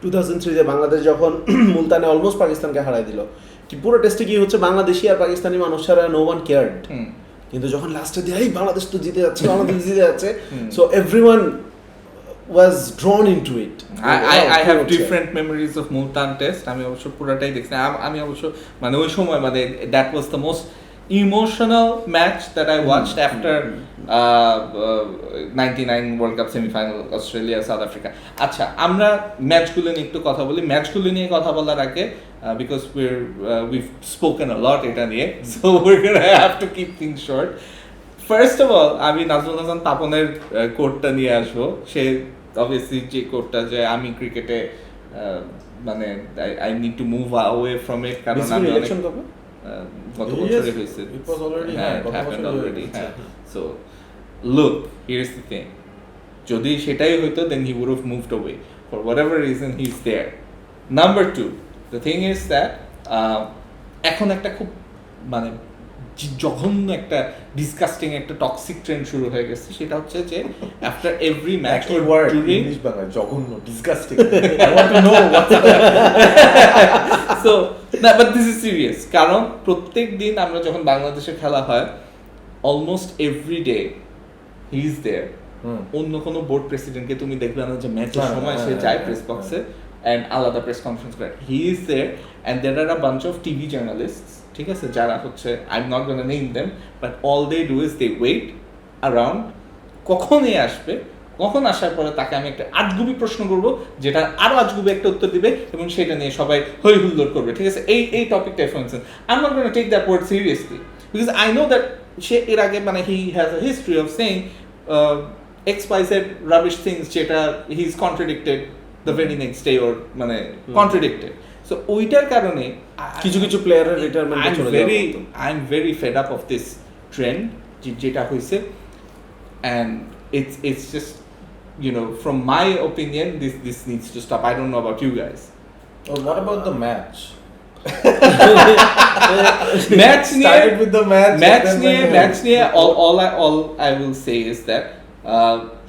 2003-তে বাংলাদেশ যখন মুলতানে অলমোস্ট পাকিস্তানকে হারাই দিল, কি পুরো টেস্টে কি হচ্ছে, বাংলাদেশি আর পাকিস্তানি মানুষ ছাড়া নো ওয়ান কেয়ার্ড। কিন্তু যখন লাস্টে দিয়ে বাংলাদেশ তো জিতে যাচ্ছে, so everyone was drawn into it. I have different memories of Multan test. আমি অবশ্য পুরোটাই দেখছি। আমি অবশ্য মানে ওই সময় মানে that was the most emotional match that I watched after 99 World Cup semi-final Australia South Africa. আচ্ছা, আমরা ম্যাচগুলো নিয়ে একটু কথা বলি। ম্যাচগুলো নিয়ে কথা বলার আগে because we've spoken a lot এটা নিয়ে, so we're gonna have to keep things short. First of all, আমি নাজমুল হাসান তাপনের কোটটা নিয়ে আসবো। সে অবভিয়াসলি যে কোটটা যে আমি ক্রিকেটে মানে I need to move away from it, কারণ আমি গত Yes, বছরে হয়েছে it was already, হ্যাঁ হ্যাঁ, it গত happened বছরে already হয়েছে, হ্যাঁ হ্যাঁ। so look here's the thing যদি সেটাই হইতো then he would have moved away for whatever reason he's there. Number two, the thing is that এখন একটা খুব মানে জঘন্য একটা ডিসকাস্টিং একটা টক্সিক ট্রেন্ড শুরু হয়ে গেছে, সেটা হচ্ছে যে after every match Actual word, during English Bangla, জঘন্য, disgusting. I want to know what's so না but this is serious কারণ প্রত্যেক দিন আমরা যখন বাংলাদেশে খেলা হয় almost every day he is there. অন্য কোনো বোর্ড প্রেসিডেন্টকে তুমি দেখবে না যে ম্যাচের হ্যাঁ, সময় সে হ্যাঁ, যায় হ্যাঁ, প্রেস বক্সে অ্যান্ড আলাদা প্রেস কনফারেন্স করে, he is there and there are a bunch of TV journalists, ঠিক আছে, যারা হচ্ছে I am not gonna name them but all they do is they wait around কখন এ আসবে, কখন আসার পরে তাকে আমি একটা আজগুবি প্রশ্ন করবো যেটা আরো আজগুবি একটা উত্তর দিবে এবং সেটা নিয়ে সবাই হই হুল্লোড় করবে, ঠিক আছে, এই টপিকটা for instance I am not gonna take that word seriously because I know that সে এর আগে মানে he has a history of saying XYZ rubbish things যেটা he's contradicted the very next day or মানে contradicted, so ওইটার কারণে কিছু কিছু প্লেয়ারের রিটায়ারমেন্টে চলে যাওয়া হতো। I'm very fed up of this trend যেটা হয়েছে and it's just you know from my opinion this needs to stop. I don't know about you guys. Oh, what about the match? Match নিয়ে Started with the match. and then match নিয়ে all I will say is that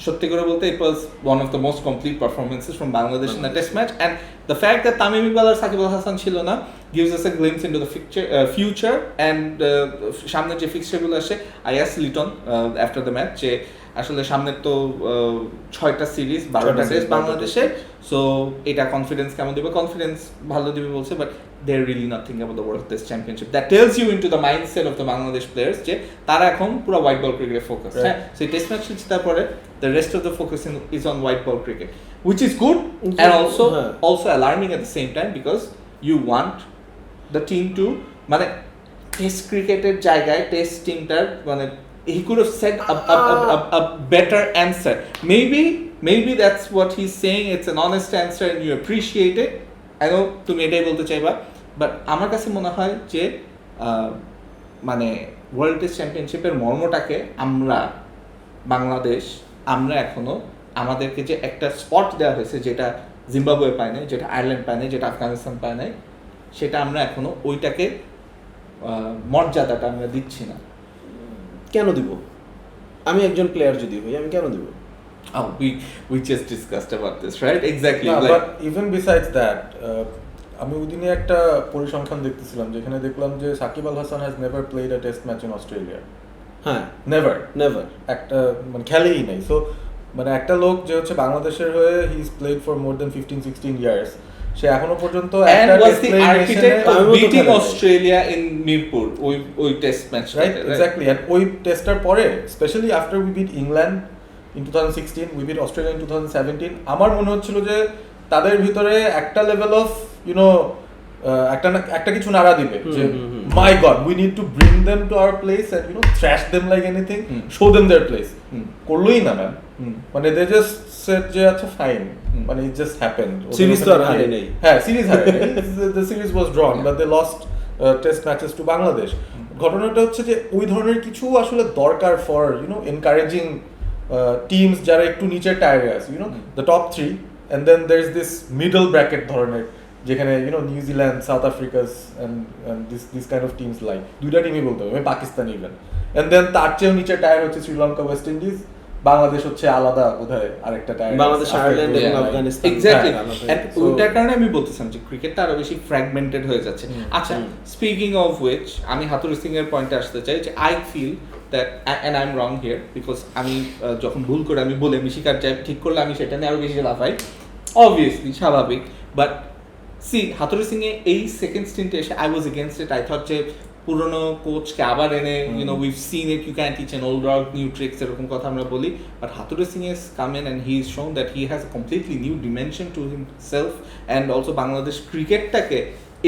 সত্যি করে বলতে it was one of the most complete performances from Bangladesh in the test match and the fact that Tamim Iqbal আর সাকিব আল হাসান ছিল না gives us a glimpse into the future and সামনে যে ফিক্সচার গুলো আসে I asked Liton after the match যে আসলে সামনে তো 6টা সিরিজ 12টা টেস্ট বাংলাদেশে, সো এটা কনফিডেন্স কেমন দিবে, কনফিডেন্স ভালো দিবে বলছে but they're really not thinking about the World Test Championship. That tells you into the mindset of the Bangladesh players যে তারা এখন পুরো white ball cricket focus, হ্যাঁ, so টেস্ট ম্যাচ জিতার পরে the rest of the focus is on white ball cricket which is good and also alarming at the same time because you want the team to মানে টেস্ট ক্রিকেটের জায়গায় টেস্ট টিমটার মানে he could have said a better answer. Maybe that's what he's saying. It's an honest answer and you appreciate it. I know তুমি এটাই বলতে চাইবা বাট আমার কাছে মনে হয় যে মানে ওয়ার্ল্ড টেস্ট চ্যাম্পিয়নশিপের মর্মটাকে আমরা বাংলাদেশ আমরা এখনো আমাদেরকে যে একটা স্পট দেওয়া হয়েছে যেটা জিম্বাবুয়ে পায় নাই, যেটা আয়ারল্যান্ড পায় নাই, যেটা আফগানিস্তান পায় নাই, সেটা আমরা এখনো ওইটাকে মর্যাদাটা আমরা দিচ্ছি না। কেন দিব? আমি একজন প্লেয়ার যদি হই আমি কেন দিব? Oh, we just discussed about this, right? Exactly. No, like, but even besides that, আমি ওইদিনে একটা পরিসংখ্যান দেখতেছিলাম যেখানে দেখলাম যে Shakib Al Hasan has never played a test match in Australia. হ্যাঁ, নেভার নেভার একটা মানে খেলেই নাই। সো মানে একটা লোক যে হচ্ছে বাংলাদেশের হয়ে he is played for more than 15-16 years, সে এখনো পর্যন্ত and একটা was test the play architect নেশনে of beating Australia in Mirpur ওই test match, right exactly and ওই টেস্টার পরে specially after we beat England in 2016 we beat Australia in 2017 আমার মনে হচ্ছিল যে তাদের ভিতরে একটা লেভেল অফ ইউনো একটা কিছু নাড়া দিবে যে my god we need to bring them to our place and you know thrash them like anything show them their place. করলোই না ম্যাম, মানে দে জাস্ট সেড যে আচ্ছা ফাইন, মানে ইট জাস্ট হ্যাপেন্ড। সিরিজ তো আর হারে নাই, হ্যাঁ সিরিজ হারে নাই, the series was drawn but they lost test matches to Bangladesh. ঘটনাটা হচ্ছে যে ওই ধরনের কিছু আসলে দরকার ফর ইউনো এনকারেজিং টিমস যারা একটু নিচের টায়ারে আছে, you know the top 3 and then there's this middle bracket ধরনের যেখানে you know New Zealand, South Africa's and this kind of teams like দুইটা টিমই বলতে হবে, পাকিস্তান ইভেন, and then তার চেয়েও নিচের টায়ার হচ্ছে শ্রীলঙ্কা, ওয়েস্ট ইন্ডিজ, বাংলাদেশ হচ্ছে আলাদা বোধহয় আরেকটা টায়ার, বাংলাদেশ, আয়ারল্যান্ড এবং আফগানিস্তান। এক্স্যাক্টলি, ওইটার কারণে আমি বলতেছিলাম যে ক্রিকেটটা আরো বেশি ফ্র্যাগমেন্টেড হয়ে যাচ্ছে। আচ্ছা, স্পিকিং অফ হুইচ আমি হাতুড়ি সিং এর পয়েন্টে আসতে চাই যে I feel that and I am wrong here because আমি যখন ভুল করে আমি বলে আমি স্বীকার চাই, ঠিক করলে আমি সেটা নিয়ে আরো বেশি লাফাই, অবভিয়াসলি স্বাভাবিক, বাট সি হাতুড়ি সিং এ এই সেকেন্ড স্টিন্টে এসে I was against it. I thought যে পুরনো কোচকে আবার এনে you know we've seen it, you can teach an old dog new tricks, এরকম কথা আমরা বলি, but Hathurusingha is come in and he is shown that he has a completely new dimension to himself and also Bangladesh ক্রিকেটটাকে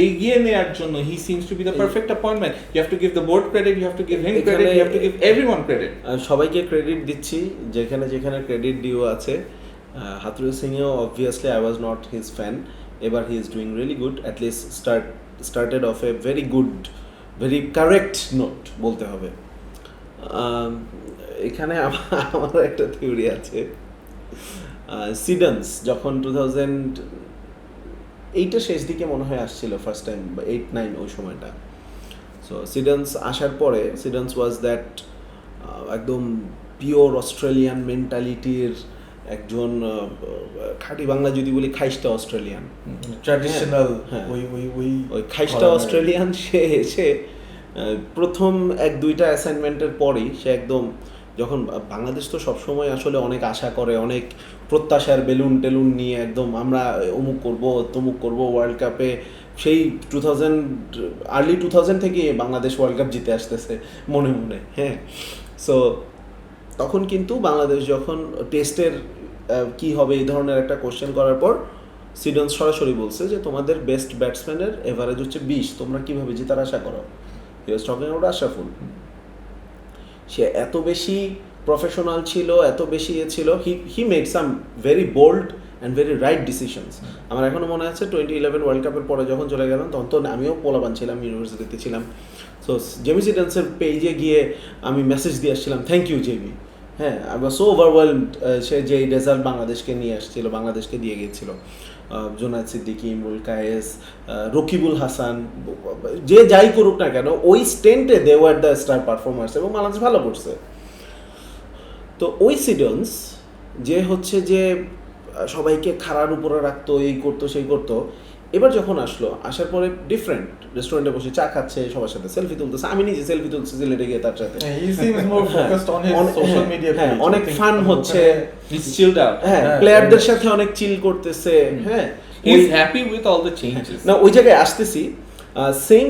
এগিয়ে নেওয়ার জন্য he seems to be the perfect appointment. You have to give the board credit, you have to give him credit, you have to give everyone credit. সবাইকে ক্রেডিট দিচ্ছি যেখানে যেখানে ক্রেডিট ডিও আছে। হাতুড়ি সিংয়েও obviously I was not his fan, এবার he is doing really good, at least started off a very good very correct note বলতে হবে। এখানে আমার একটা থিওরি আছে। সিডন্স যখন 2008 শেষ দিকে মনে হয় আসছিল ফার্স্ট টাইম, বা 8-9 ওই সময়টা। সো সিডন্স আসার পরে সিডন্স ওয়াজ দ্যাট একদম পিওর অস্ট্রেলিয়ান মেন্টালিটির একজন খাঁটি বাংলা যদি বলি খাইস্টা অস্ট্রেলিয়ান, ট্র্যাডিশনাল ওই খাইস্টা অস্ট্রেলিয়ান। সে এসে প্রথম 1-2টা অ্যাসাইনমেন্টের পরেই সে একদম, যখন বাংলাদেশ তো সবসময় আসলে অনেক আশা করে, অনেক প্রত্যাশার বেলুন টেলুন নিয়ে একদম আমরা অমুক করব তমুক করব ওয়ার্ল্ড কাপে, সেই আর্লি 2000 থেকে বাংলাদেশ ওয়ার্ল্ড কাপ জিতে আসতেছে মনে মনে। হ্যাঁ, সো তখন কিন্তু বাংলাদেশ যখন টেস্টের কি হবে এই ধরনের একটা কোশ্চেন করার পর সিডন্স সরাসরি বলছে যে তোমাদের বেস্ট ব্যাটসম্যানের এভারেজ হচ্ছে 20, তোমরা কিভাবে জেতার আশা করো? He was talking about Ashraful. সে এত বেশি প্রফেশনাল ছিল, এত বেশি ছিল, he made some very bold and very right decisions. আমার এখনও মনে আছে 2011 ওয়ার্ল্ড কাপের পরে যখন চলে গেলাম, তখন তো আমিও পোলাপান ছিলাম, ইউনিভার্সিটিতে ছিলাম। সো জেমি সিডন্সের পেজে গিয়ে আমি মেসেজ দিয়ে আসছিলাম, থ্যাংক ইউ জেমি। হ্যাঁ, আই ওয়াজ সো ওভারওয়েলমড। সে যে রেজাল্ট বাংলাদেশকে নিয়ে আসছিল, বাংলাদেশকে দিয়ে গিয়েছিল, জোনায়েদ সিদ্দিকী, ইমরুল কায়েস, রকিবুল হাসান, যে যাই করুক না কেন ওই স্টেন্টে they were the star performers, এবং বাংলাদেশ ভালো করছে। তো ওই সিডন্স যে হচ্ছে যে সবাইকে খাড়ার উপরে রাখতো, এই করতো সেই করতো, এবার যখন আসার পরে ডিফারেন্ট রেস্টুরেন্টে বসে চা খাচ্ছে, সবার সাথে সেলফি তুলতেছে। আমি নিজে সেলফি তুলছি সিলেটে গিয়ে তার সাথে। অনেক ফান হচ্ছে, হ্যাঁ, প্লেয়ারদের সাথে অনেক চিল করতেছে। হ্যাঁ, he is happy with all the changes. না, ওই জায়গায় আসতেছি। সিং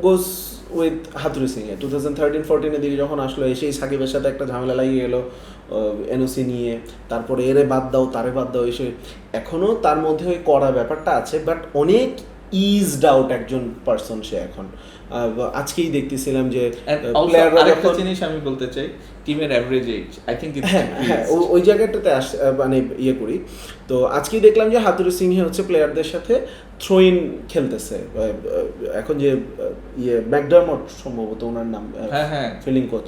গোস উইথ হাতুড়ি সিং 2013-14 দিকে যখন আসলো, এসেই সাকিবের সাথে একটা ঝামেলা লাগিয়ে গেল এনওসি নিয়ে, তারপরে এরে বাদ দাও তারে বাদ দাও, এসে এখনও তার মধ্যে ওই কড়া ব্যাপারটা আছে, বাট অনেক ইজড আউট একজন পারসন সে এখন। আজকেই দেখতেছিলাম যে প্লেয়াররা, আরেকটা জিনিস আমি বলতে চাই, টিমের average age I think it's, হ্যাঁ ওই জায়গাটাতে মানে ইয়ে করি। তো আজকেই দেখলাম যে হাতুড়ি সিংহে হচ্ছে প্লেয়ারদের সাথে থ্রোইন খেলতেছে। এখন যে ম্যাকডারমট সম্ভবত ওনার নাম, ফিল্ডিং কোচ,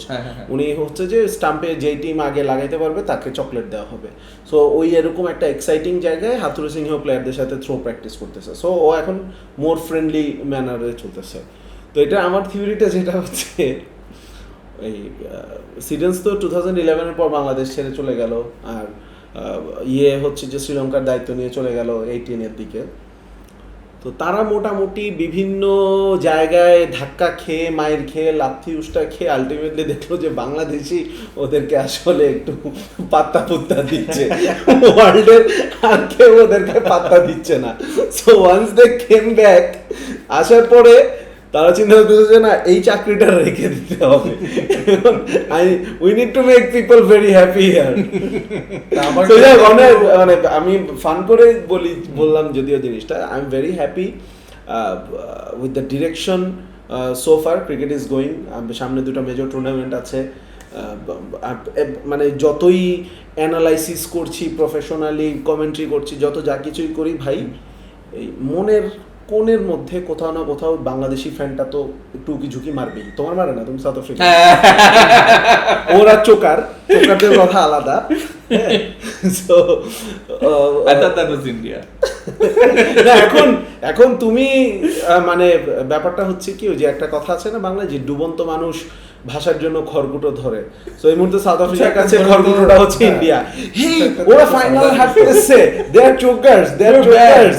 উনি হচ্ছে যে স্টাম্পে যেই টিম আগে লাগাইতে পারবে তাকে চকলেট দেওয়া হবে। সো ওই এরকম একটা এক্সাইটিং জায়গায় হাতুড়ি সিংহ প্লেয়ারদের সাথে থ্রো প্র্যাকটিস করতেছে। সো ও এখন মোর ফ্রেন্ডলি ম্যানারে চলতেছে। তো এটা আমার থিওরিটা যেটা হচ্ছে, এই সিডন্স তো 2011 পর বাংলাদেশ ছেড়ে চলে গেল, আর হচ্ছে যে শ্রীলঙ্কার দায়িত্ব নিয়ে চলে গেল 18 দিকে। তো তারা মোটামুটি বিভিন্ন জায়গায় ধাক্কা খেয়ে, মায়ের খেয়ে, লাথি উষ্টা খেয়ে আলটিমেটলি দেখলো যে বাংলাদেশই ওদেরকে আসলে একটু পাত্তা পুত্তা দিচ্ছে, ওয়ার্ল্ডের আর কেউ ওদেরকে পাত্তা দিচ্ছে না। So once they came back, আসার পরে তারা চিন্তা করতেছে না এই চাকরিটা রেখে দিতে হবে, we need to make people very happy here. মানে আমি ফান করে বললাম যদিও জিনিসটা, I am very happy with the direction so far cricket is going. সামনে 2টা মেজর টুর্নামেন্ট আছে, মানে যতই অ্যানালাইসিস করছি, প্রফেশনালি কমেন্ট্রি করছি, যত যা কিছুই করি ভাই, এই মনের কোণের মধ্যে কোথাও না কোথাও বাংলাদেশি ফ্যানটা তো একটু ঝুঁকি মারবেই। তোমার মারে না, তুমি সাউথ আফ্রিকা, ওরা চোকারদের কথা আলাদা। So India. এখন তুমি মানে ব্যাপারটা হচ্ছে কি, যে একটা কথা আছে না বাংলায়, যে ডুবন্ত মানুষ ভাষার জন্য খড়কুটো ধরে। সো এই মুহূর্তে সাউথ আফ্রিকার কাছে খড়কুটোটা হচ্ছে ইন্ডিয়া। হেই, ওরা ফাইনাল হারতেছে, they are chokers,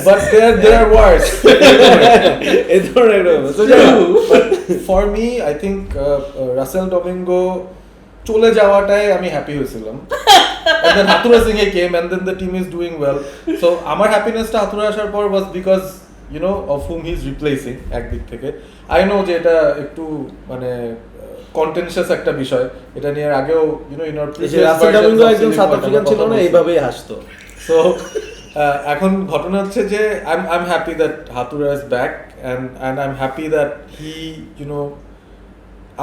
but they are worse. এই ধরনের for me I think Russell Domingo চলে যাওয়াটাই আমি হ্যাপি হয়েছিলাম। And then Hathura Singh came, and then the team is doing well. So আমার হ্যাপিনেসটা হাতুরা আসার পর was because you know of whom he is replacing একদিক থেকে। I know যে এটা একটু মানে কন্টেনশিয়াস একটা বিষয়, এটা নিয়ে আগেও in our previous Russell Domingo একজন সাউথ আফ্রিকান ছিল না, এইভাবেই হাসতো। So এখন ঘটনা হচ্ছে যে I'm happy that Hathura is back, and I'm happy that he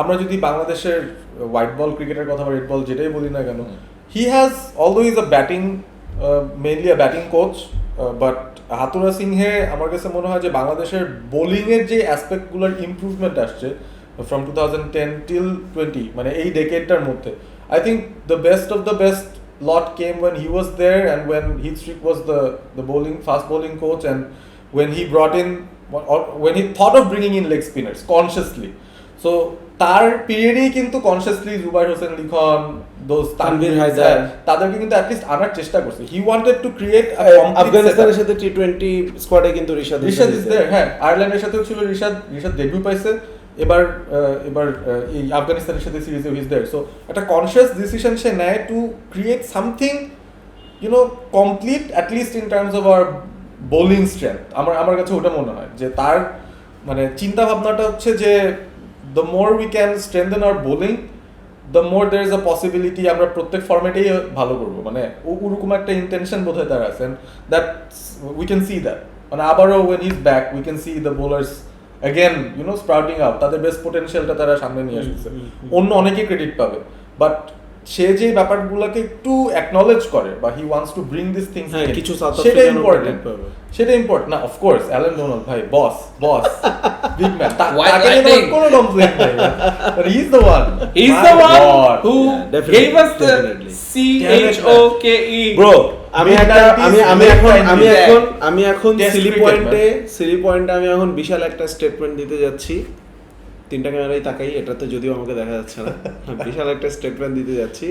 আমরা যদি বাংলাদেশের হোয়াইট বল ক্রিকেটের কথা বা রেড বল যেটাই বলি না কেন, he has, although he's a batting mainly a batting coach, but Hathurusinghe আমার কাছে মনে হয় যে বাংলাদেশের বোলিংয়ের যে অ্যাসপেক্টগুলোর ইমপ্রুভমেন্ট আসছে ফ্রম 2010 টিল 20 মানে এই ডেকেডটার মধ্যে I think the best of the best lot came when he was there and when Heath Streak was the fast bowling coach, and when he brought in or when he thought of bringing in leg spinners consciously. So তার পিরিয়ডেই কিন্তু কনসিয়াসলি জুবাইর হোসেন লিখন দোজ তানভীর হায়দার তাদেরকে কিন্তু অ্যাটলিস্ট আনার চেষ্টা করছে। হি ওয়ান্টেড টু ক্রিয়েট আফগানিস্তানের সাথে টি20 স্কোয়াডে কিন্তু রিশাদ ইজ দেয়ার। হ্যাঁ, আয়ারল্যান্ডের সাথেও ছিল রিশাদ ডেবিউ পাইছে, এবার এই আফগানিস্তানের সাথে সিরিজে ইজ দেয়ার। সো একটা কনসিয়াস ডিসিশন সে নেয় to create something complete at least in terms of our bowling strength. আমার কাছে ওটা মনে হয় যে তার মানে চিন্তা ভাবনাটা হচ্ছে যে the more we can strengthen our bowling, the more there is a possibility আমরা প্রত্যেক ফরম্যাটেই ভালো করবো, মানে ওরকম একটা ইন্টেনশন বোধহয় তার আছে, that we can see that মানে আবারও when he's back we can see the bowlers again sprouting out, তাদের বেস্ট পোটেনশিয়ালটা তারা সামনে নিয়ে আসছে। অন্য অনেকেই ক্রেডিট পাবে, বাট সে যে ব্যাপারগুলোকে একটু অ্যাকনলেজ করে বা he wants to bring this things, কিছু সেটা ইম্পর্টেন্ট, সেটা ইম্পর্টেন্ট না। অফকোর্স অ্যালেন ডোনাল্ড ভাই বস বিগ ম্যান, তাকে নিয়ে কোনো কমপ্লেইন নেই, but he is the one who gave us the CHOKE bro। আমি এখন সিলি পয়েন্টে আমি এখন বিশাল একটা স্টেটমেন্ট দিতে যাচ্ছি। তিনটা ক্যামেরাই তাকাই, এটাতে যদিও আমাকে দেখা যাচ্ছে না, বিশাল একটা স্টেটমেন্ট দিতে যাচ্ছি।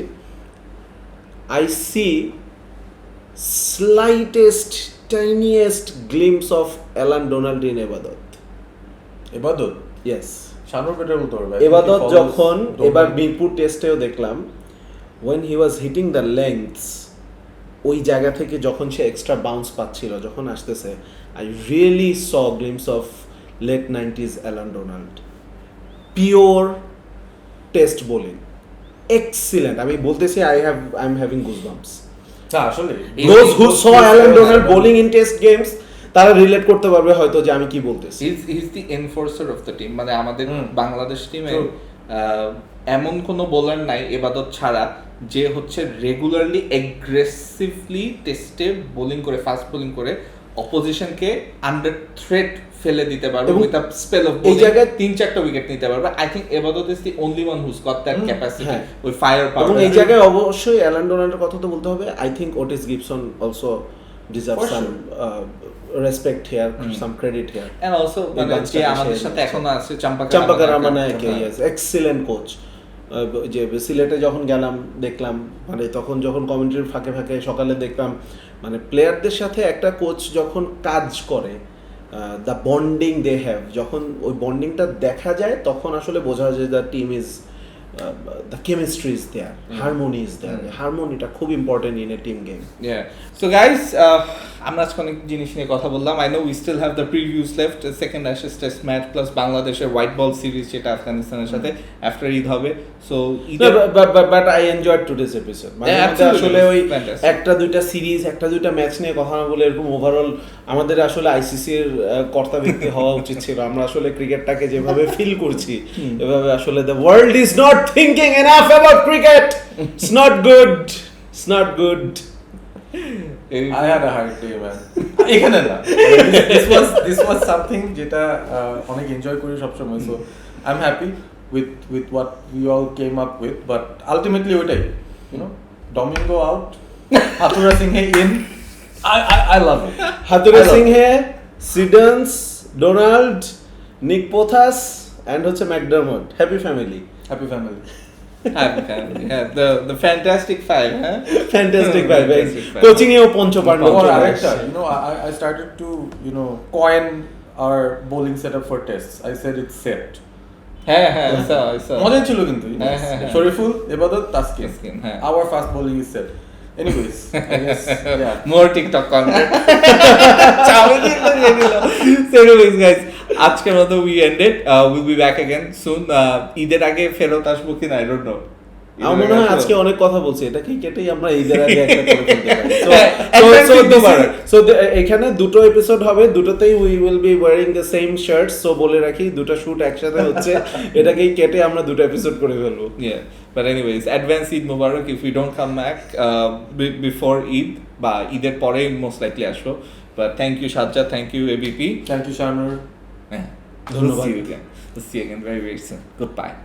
I see slightest tiniest glimpse of Allan Donald in Ebadot. Yes, Shahnur better বলতে পারবে। এবাদত যখন এবার মিরপুর টেস্টেও দেখলাম when he was hitting the lengths, ওই জায়গা থেকে যখন সে এক্সট্রা বাউন্স পাচ্ছিল, যখন আসতেছে, I really saw glimpse of late 90s Allan Donald. Pure test bowling, excellent. আমি বলতেছি আই এম হ্যাভিং গুজবাম্পস। আসলে those who saw Alan Donald bowling in test games তারা রিলেট করতে পারবে হয়তো যে আমি কি বলতেছি। he's the enforcer of the team, মানে আমাদের বাংলাদেশ টিমে এমন কোনো বোলার নাই এবাদত ছাড়া যে হচ্ছে রেগুলারলি এগ্রেসিভলি টেস্টে বোলিং করে, ফাস্ট বোলিং করে অপোজিশনকে আন্ডার থ্রেট ফেলে দিতে পারবে with a spell of bowling. এই জায়গায় 3-4টা উইকেট নিতে পারবে। I think Ebadot is the only one who's got that capacity, ওই ফায়ার পাওয়ার। এবং এই জায়গায় অবশ্যই অ্যালান ডোনাল্ডের কথা তো বলতে হবে। I think Otis Gibson also deserve some respect here, some credit here. And also মানে যে আমাদের সাথে এখনো আছে Champaka Ramanayake, yes, excellent coach. যে সিলেটে যখন গেলাম দেখলাম, মানে তখন যখন কমেন্ট্রির ফাঁকে ফাঁকে সকালে দেখলাম, মানে প্লেয়ারদের সাথে একটা কোচ যখন কাজ করে, দ্য বন্ডিং দে হ্যাভ, যখন ওই বন্ডিংটা দেখা যায় তখন আসলে বোঝা যায় the team is the chemistry is there, harmony is there. Harmonyটা খুব important in a team game. Yeah. So guys, আমরা আজকে অনেক জিনিস নিয়ে কথা বললাম। I know we still have the previews left, second Ashes test match plus বাংলাদেশের হোয়াইট বল সিরিজ যেটা আফগানিস্তানের সাথে after ঈদ হবে। So but I enjoyed today's episode. মানে আসলে ওই একটা দুইটা সিরিজ, একটা দুইটা ম্যাচ নিয়ে কথা না বলে এরকম ওভারঅল আমাদের আসলে আইসিসি এর কর্তা ব্যক্তি হওয়া উচিত ছিল। আমরা আসলে ক্রিকেটটাকে যেভাবে ফিল করছি, এভাবে আসলে the world is not thinking enough about cricket. It's not good. It's not good. I had a hard day, man. এখানে না, this was something যেটা অনেক এনজয় করি সবসময়। So I'm happy with what we all came up with, but ultimately ওইটাই, Domingo out, Hathura Singhe in. I love it. Hathura Singhe, Sidans, Donald, Nick Pothas, and হচ্ছে McDermott. Happy family. Happy family. Yeah, the fantastic five, huh? Fantastic five. Coaching এও পঞ্চপাণ্ডব। I started to coin our bowling setup for tests. I said it's set. হ্যাঁ মজা ছিল কিন্তু শরীফুল, এবাদত, Taskin, our fast bowling is set. Anyways, I guess, yeah. More TikTok content. So anyways guys, আজকের মতো we ended. We'll be back again soon. ঈদের আগে ফেরত আসবো কিনা I don't know. আমার মনে হয় আজকে অনেক কথা বলছি, এটা কি কেটেই আমরা ঈদের আগে একটা করে ফেলতে পারি। সো এখানে দুটো এপিসোড হবে, দুটোতেই we will be wearing the same shirt. So বলে রাখি দুটো শুট একসাথে হচ্ছে, এটাকেই কেটে আমরা দুটো এপিসোড করে ফেলবো। Yeah, but anyways, advance Eid Mubarak if we don't come back before Eid বা ঈদের পরে most likely আসবো. But thank you Shazzat, thank you ABP. Thank you, Shahnoor. Yeah. ধন্যবাদ। We'll see you again very very soon. Goodbye.